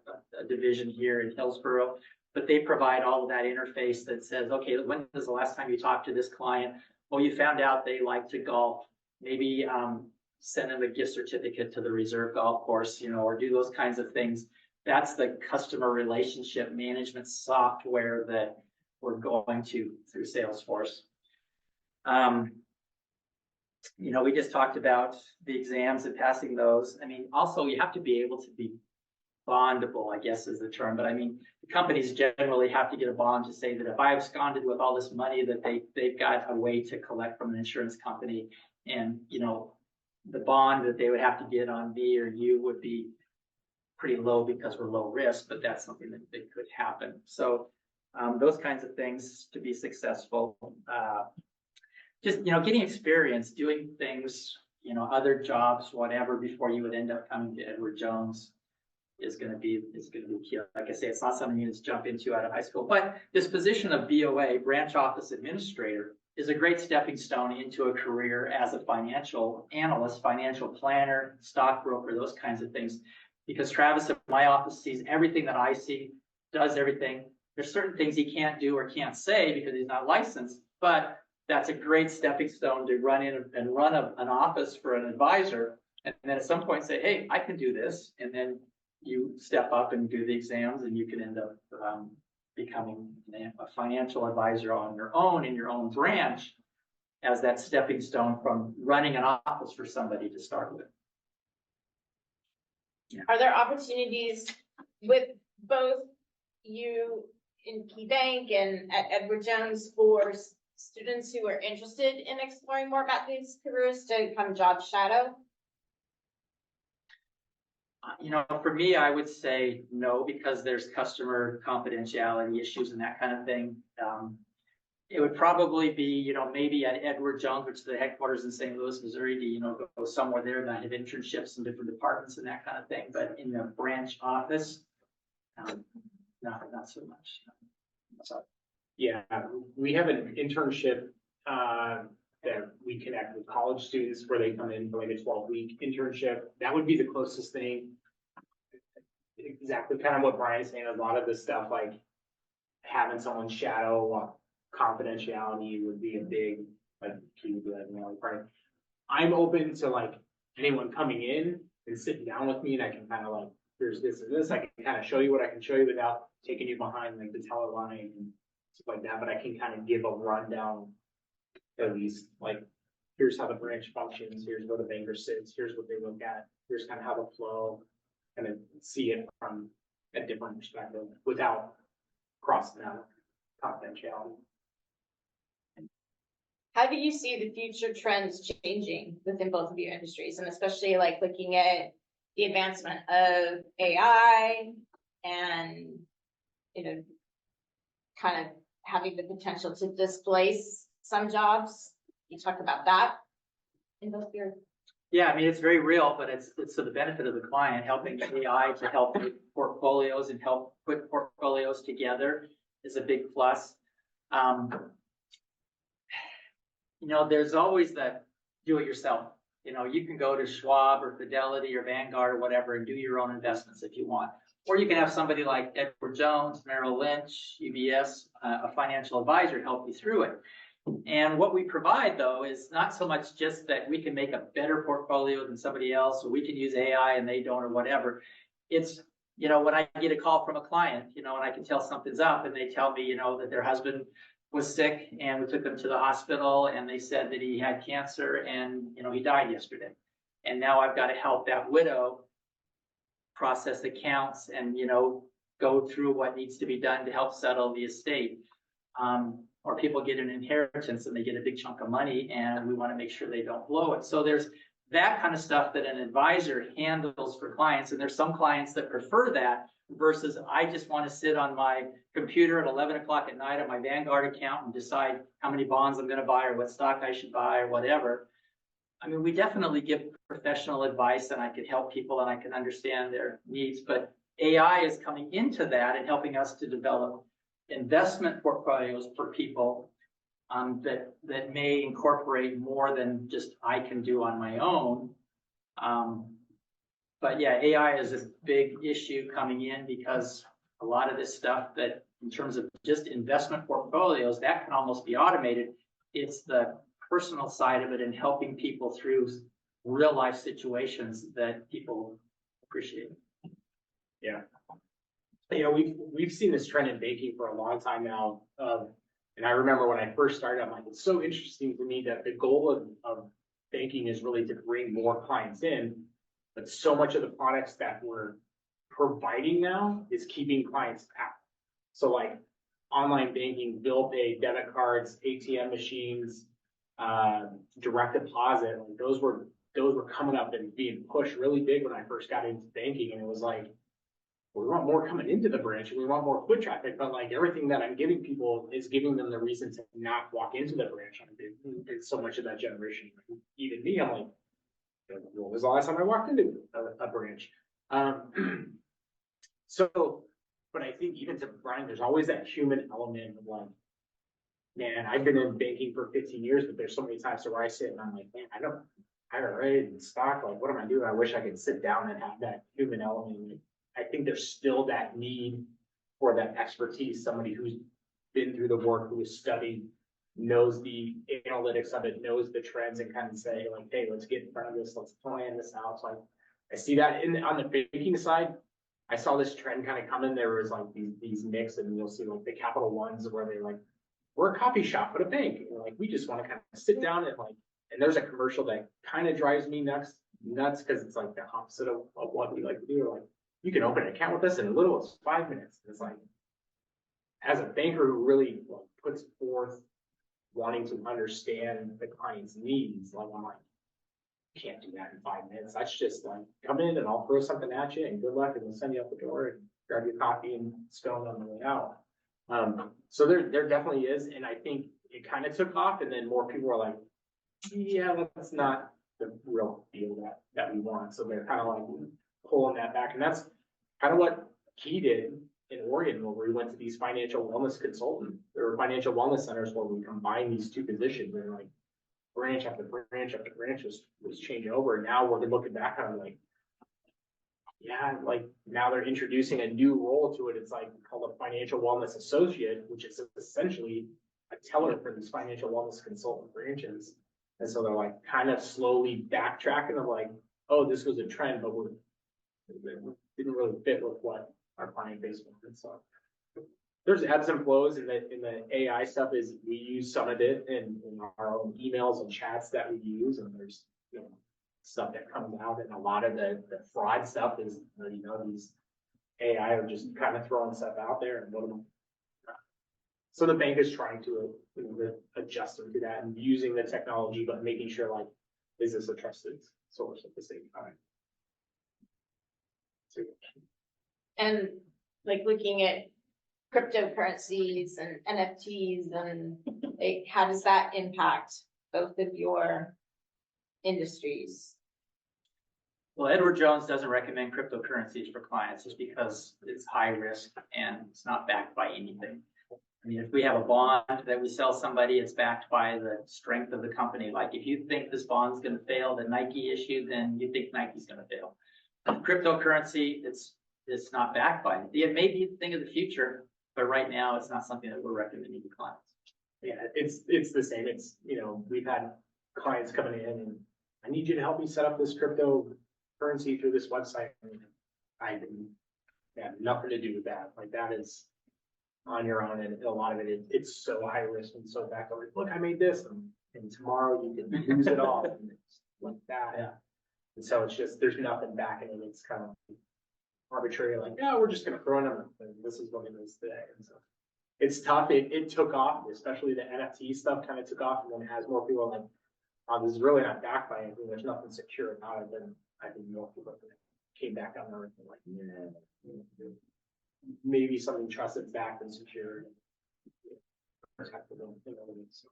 division here in Hillsborough, but they provide all of that interface that says, okay, when was the last time you talked to this client? Well, you found out they like to golf. Maybe send them a gift certificate to the reserve golf course, you know, or do those kinds of things. That's the customer relationship management software that we're going to through Salesforce. You know, we just talked about the exams and passing those. I mean, also you have to be able to be bondable, I guess is the term, but I mean, the companies generally have to get a bond to say that if I absconded with all this money, that they've got a way to collect from an insurance company. And, you know, the bond that they would have to get on me or you would be pretty low because we're low risk, but that's something that could happen. So those kinds of things to be successful. Just, you know, getting experience doing things, you know, other jobs, whatever, before you would end up coming to Edward Jones is going to be key. Like I say, it's not something you just jump into out of high school, but this position of BOA, branch office administrator, is a great stepping stone into a career as a financial analyst, financial planner, stockbroker, those kinds of things. Because Travis in my office sees everything that I see, does everything. There's certain things he can't do or can't say because he's not licensed, but that's a great stepping stone to run in and run an office for an advisor. And then at some point say, hey, I can do this. And then you step up and do the exams and you can end up becoming a financial advisor on your own in your own branch as that stepping stone from running an office for somebody to start with. Yeah. Are there opportunities with both you in Key Bank and at Edward Jones for students who are interested in exploring more about these careers to come job shadow? You know, for me, I would say no, because there's customer confidentiality issues and that kind of thing. It would probably be, you know, maybe at Edward Jones, which is the headquarters in St. Louis, Missouri, to, you know, go somewhere there that have internships in different departments and that kind of thing. But in the branch office, not so much. So. Yeah, we have an internship that we connect with college students where they come in for like a 12-week internship. That would be the closest thing. Exactly kind of what Brian's saying. A lot of this stuff, like having someone shadow confidentiality would be a big, like, key to that, you know, right? I'm open to like anyone coming in and sitting down with me, and I can kind of like, here's this and this. I can kind of show you what I can show you without taking you behind like the teller line and stuff like that. But I can kind of give a rundown, at least, like, here's how the branch functions, here's where the banker sits, here's what they look at, here's kind of how the flow, and then see it from a different perspective without crossing out confidentiality. How do you see the future trends changing within both of your industries, and especially like looking at the advancement of AI and, you know, kind of having the potential to displace some jobs? You talked about that in both your. Yeah, I mean, it's very real, but it's to the benefit of the client. Helping AI to help with portfolios and help put portfolios together is a big plus. You know, there's always that do it yourself. You know, you can go to Schwab or Fidelity or Vanguard or whatever and do your own investments if you want. Or you can have somebody like Edward Jones, Merrill Lynch, UBS, a financial advisor help you through it. And what we provide, though, is not so much just that we can make a better portfolio than somebody else, or we can use AI and they don't, or whatever. It's, you know, when I get a call from a client, you know, and I can tell something's up and they tell me, you know, that their husband was sick and we took them to the hospital and they said that he had cancer and, you know, he died yesterday. And now I've got to help that widow process accounts and, you know, go through what needs to be done to help settle the estate. Or people get an inheritance and they get a big chunk of money and we want to make sure they don't blow it. So there's that kind of stuff that an advisor handles for clients. And there's some clients that prefer that versus I just want to sit on my computer at 11 o'clock at night on my Vanguard account and decide how many bonds I'm going to buy or what stock I should buy or whatever. I mean, we definitely give professional advice and I can help people and I can understand their needs, but AI is coming into that and helping us to develop investment portfolios for people that may incorporate more than just I can do on my own. But yeah, AI is a big issue coming in because a lot of this stuff that in terms of just investment portfolios, that can almost be automated. It's the personal side of it and helping people through real life situations that people appreciate. Yeah. You know, we've seen this trend in banking for a long time now. And I remember when I first started, I'm like, it's so interesting to me that the goal of banking is really to bring more clients in. But so much of the products that we're providing now is keeping clients out. So like online banking, bill pay, debit cards, ATM machines, direct deposit, like those were coming up and being pushed really big when I first got into banking. And it was like, we want more coming into the branch and we want more foot traffic, but like everything that I'm giving people is giving them the reason to not walk into the branch. It's so much of that generation, even me, I'm like, when was the last time I walked into a branch? So, but I think even to Brian, there's always that human element of like, man, I've been in banking for 15 years, but there's so many times where I sit and I'm like, man, I don't rate in stock. Like, what am I doing? I wish I could sit down and have that human element. I think there's still that need for that expertise, somebody who's been through the work, who has studied, knows the analytics of it, knows the trends, and kind of say like, hey, let's get in front of this, let's plan this out. So I see that on the banking side. I saw this trend kind of come in. There was like these mix, and you'll see like the Capital Ones where they're like, we're a coffee shop but a bank. And like, we just want to kind of sit down and like, and there's a commercial that kind of drives me nuts because it's like the opposite of what we like to do. Like, you can open an account with us in as little as 5 minutes. It's like, as a banker who really like, puts forth wanting to understand the client's needs, like I'm like, can't do that in 5 minutes. That's just like, come in and I'll throw something at you and good luck, and we'll send you out the door and grab your coffee and scone on the way out. So there definitely is, and I think it kind of took off, and then more people are like, yeah, that's not the real deal that we want. So they're kind of like pulling that back, and that's kind of what Key did in Oregon, where we went to these financial wellness consultants. There were financial wellness centers where we combined these two positions, and like branch after branch after branch was changing over. And now we're looking back on like, yeah, like now they're introducing a new role to it. It's like called a financial wellness associate, which is essentially a teller for these financial wellness consultant branches. And so they're like kind of slowly backtracking of like, oh, this was a trend, but it didn't really fit with what our client base wanted. So there's ebbs and flows in the AI stuff. Is we use some of it in our own emails and chats that we use, and there's stuff that comes out, and a lot of the fraud stuff is these AI are just kind of throwing stuff out there, and so the bank is trying to adjust to that and using the technology, but making sure like, is this a trusted source at the same time? And like looking at cryptocurrencies and NFTs and like, how does that impact both of your industries? Well, Edward Jones doesn't recommend cryptocurrencies for clients just because it's high risk and it's not backed by anything. I mean, if we have a bond that we sell somebody, it's backed by the strength of the company. Like if you think this bond's going to fail that Nike issued, then you think Nike's going to fail. Cryptocurrency, it's not backed by it. It may be the thing of the future, but right now it's not something that we're recommending to clients. Yeah, it's the same. It's, we've had clients coming in and I need you to help me set up this cryptocurrency through this website. And I didn't have nothing to do with that. Like that is on your own, and a lot of it, it's so high risk and so back over. Look, I made this, and tomorrow you can lose it all. And it's like that. Yeah. And so it's just, there's nothing backing it. It's kind of arbitrary, like, no, we're just going to throw in and this is what it is today. And so it's tough. It took off, especially the NFT stuff kind of took off. And then as more people are like, oh, this is really not backed by anything, there's nothing secure about it, then I think more people came back on there and like, yeah. maybe something trusted, backed and secured. Protected them, you know, so.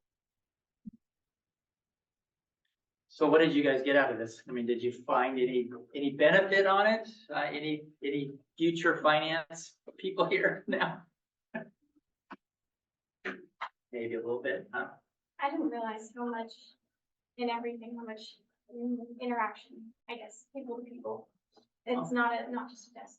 So what did you guys get out of this? I mean, did you find any benefit on it? Any future finance people here now? Maybe a little bit, huh? I didn't realize how much in everything, how much interaction, I guess, people to people. It's not just a desk.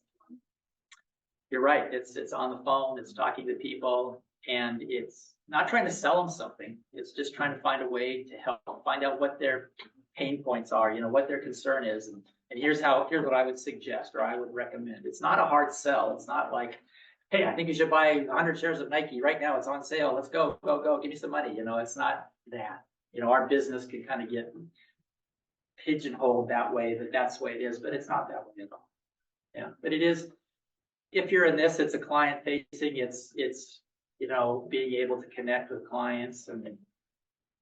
You're right. It's on the phone, it's talking to people, and it's not trying to sell them something. It's just trying to find a way to help find out what their pain points are, you know, what their concern is. And here's what I would suggest, or I would recommend. It's not a hard sell. It's not like, hey, I think you should buy 100 shares of Nike right now. It's on sale. Let's go, give me some money. You know, it's not that. You know, our business can kind of get pigeonholed that way, that's the way it is, but it's not that way at all. Yeah, but it is, if you're in this, it's a client facing, it's, you know, being able to connect with clients. And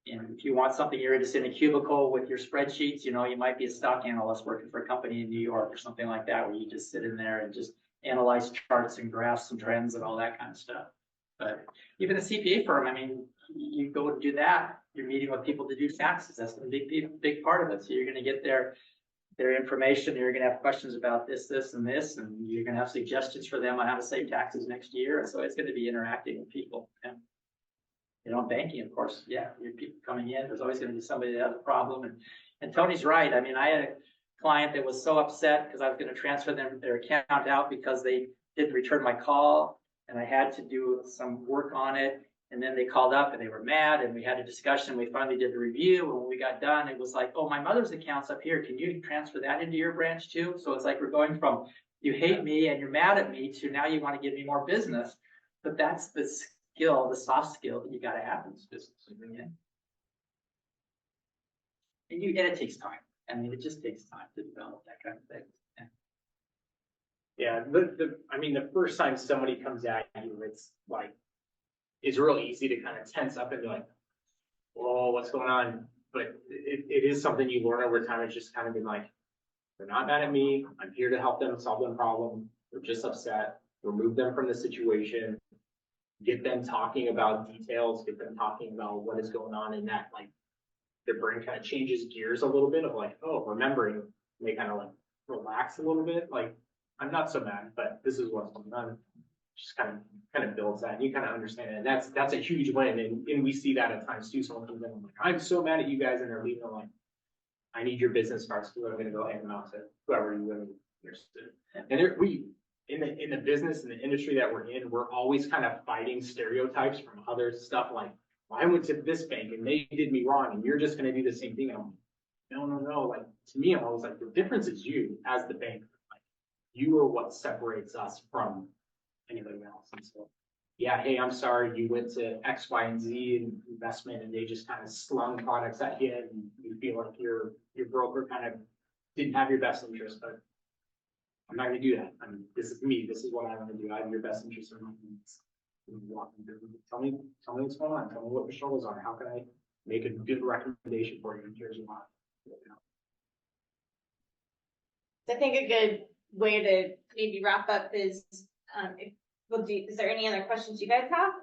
if you want something, you're just in a cubicle with your spreadsheets, you know, you might be a stock analyst working for a company in New York or something like that, where you just sit in there and just analyze charts and graphs and trends and all that kind of stuff. But even a CPA firm, I mean, you go and do that, you're meeting with people to do taxes. That's the big part of it. So you're going to get their information. You're going to have questions about this, and this, and you're going to have suggestions for them on how to save taxes next year. And so it's going to be interacting with people. And, you know, banking, of course, yeah, your people coming in, there's always going to be somebody that has a problem. And Tony's right. I mean, I had a client that was so upset because I was going to transfer their account out because they didn't return my call, and I had to do some work on it. And then they called up and they were mad, and we had a discussion. We finally did the review, and when we got done, it was like, oh, my mother's account's up here. Can you transfer that into your branch too? So it's like we're going from you hate me and you're mad at me to now you want to give me more business. But that's the skill, the soft skill that you got to have in this business. And it takes time. I mean, it just takes time to develop that kind of thing. Yeah, I mean, the first time somebody comes at you, it's like, it's really easy to kind of tense up and be like, whoa, what's going on? But it is something you learn over time. It's just kind of been like, they're not mad at me. I'm here to help them solve their problem. They're just upset. Remove them from the situation. Get them talking about details. Get them talking about what is going on in that, like, their brain kind of changes gears a little bit of like, oh, remembering. And they kind of like relax a little bit. Like, I'm not so mad, but this is what's going on. Just kind of builds that, and you kind of understand it. And that's a huge win, and we see that at times too. Someone comes in and like, I'm so mad at you guys, and they're leaving like, I need your business cards, so I'm going to go hand them out to whoever you really understood. And we in the business and the industry that we're in, we're always kind of fighting stereotypes from other stuff. Like, well, I went to this bank and they did me wrong, and you're just going to do the same thing. And I'm like, no. Like, to me, I'm always like, the difference is you as the bank. Like, you are what separates us from anybody else. And so, yeah, hey, I'm sorry you went to X, Y, and Z investment and they just kind of slung products at you, and you feel like your broker kind of didn't have your best interest. But I'm not going to do that. I mean, this is me. This is what I want to do. I have your best interest in mind. Tell me what's going on. Tell me what the struggles are. How can I make a good recommendation for you? And here's why. I think a good way to maybe wrap up is, is there any other questions you guys have?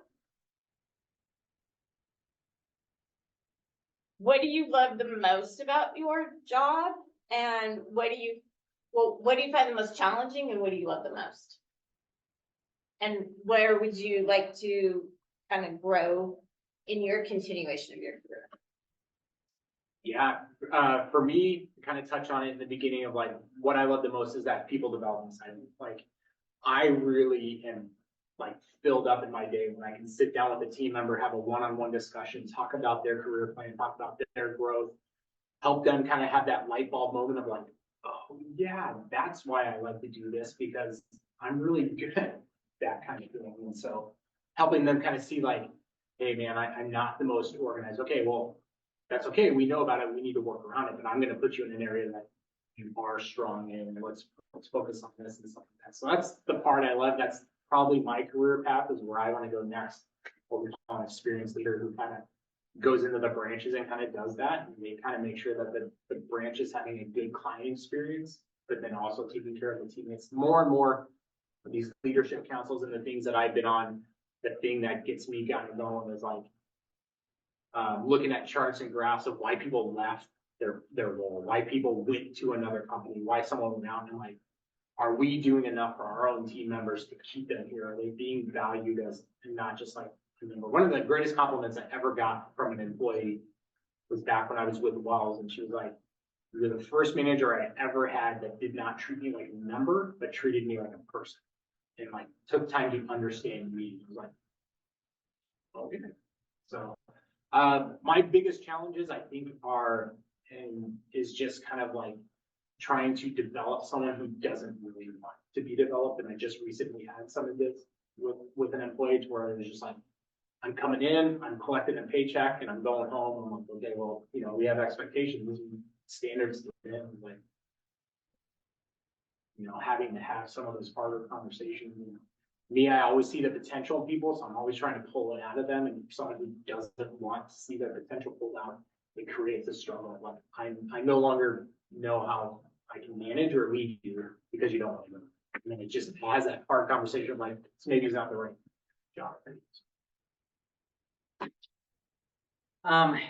What do you love the most about your job? And what do you find the most challenging, and what do you love the most? And where would you like to kind of grow in your continuation of your career? Yeah, for me, kind of touch on it in the beginning of like, what I love the most is that people development side. Like, I really am like filled up in my day when I can sit down with a team member, have a one-on-one discussion, talk about their career plan, talk about their growth, help them kind of have that light bulb moment of like, oh yeah, that's why I like to do this, because I'm really good at that kind of thing. And so helping them kind of see like, hey man, I'm not the most organized. Okay, well, that's okay. We know about it. We need to work around it, but I'm going to put you in an area that you are strong in. Let's focus on this and stuff like that. So that's the part I love. That's probably my career path, is where I want to go next. What we call an experienced leader who kind of goes into the branches and kind of does that. And they kind of make sure that the branch is having a good client experience, but then also taking care of the teammates. More and more, these leadership councils and the things that I've been on, the thing that gets me kind of going is like, looking at charts and graphs of why people left their role, why people went to another company, why someone went out, and like, are we doing enough for our own team members to keep them here? Are they being valued as, and not just like a member? One of the greatest compliments I ever got from an employee was back when I was with Wells, and she was like, "You're the first manager I ever had that did not treat me like a member, but treated me like a person, and like took time to understand me." I was like, okay. So, my biggest challenges I think are, and is just kind of like trying to develop someone who doesn't really want to be developed. And I just recently had some of this with an employee where it was just like, I'm coming in, I'm collecting a paycheck, and I'm going home. I'm like, okay, well, you know, we have expectations, and standards to fit in, like, you know, having to have some of those harder conversations. You know, me, I always see the potential in people, so I'm always trying to pull it out of them. And someone who doesn't want to see their potential pulled out, it creates a struggle. Like I no longer know how I can manage or lead you because you don't want to. And then it just has that hard conversation, like maybe it's not the right job.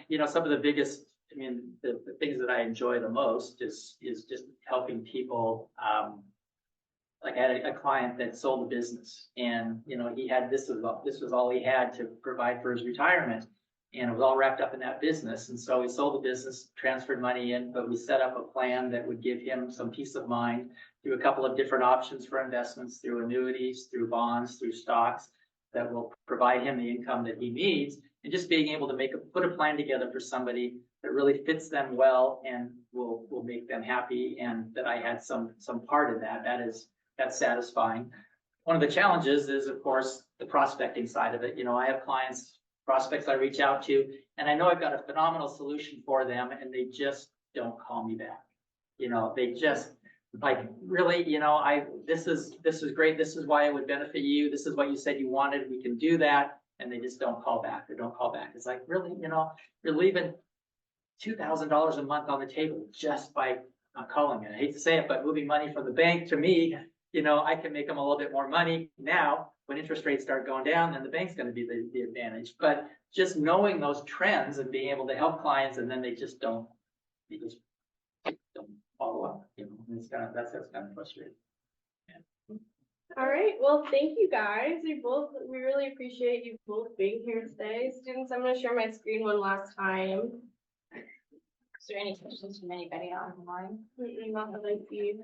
You know, some of the biggest, I mean, the things that I enjoy the most is just helping people. Like I had a client that sold a business, and you know, he had this was all he had to provide for his retirement, and it was all wrapped up in that business. And so he sold the business, transferred money in, but we set up a plan that would give him some peace of mind through a couple of different options for investments, through annuities, through bonds, through stocks, that will provide him the income that he needs. And just being able to put a plan together for somebody that really fits them well and will make them happy, and that I had some part in that. That's satisfying. One of the challenges is, of course, the prospecting side of it. You know, I have prospects I reach out to, and I know I've got a phenomenal solution for them, and they just don't call me back. You know, they just like, really, you know, this is great. This is why it would benefit you. This is what you said you wanted. We can do that. And they just don't call back. They don't call back. It's like, really, you know, you're leaving $2,000 a month on the table just by not calling it. I hate to say it, but moving money from the bank to me, you know, I can make them a little bit more money now. When interest rates start going down, then the bank's going to be the advantage. But just knowing those trends and being able to help clients, and then they just don't follow up. You know, and that's kind of frustrating. All right, well, thank you guys. We really appreciate you both being here today. Students, I'm gonna share my screen one last time. Is there any questions from anybody online? Not that I see.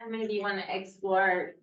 And maybe you want to explore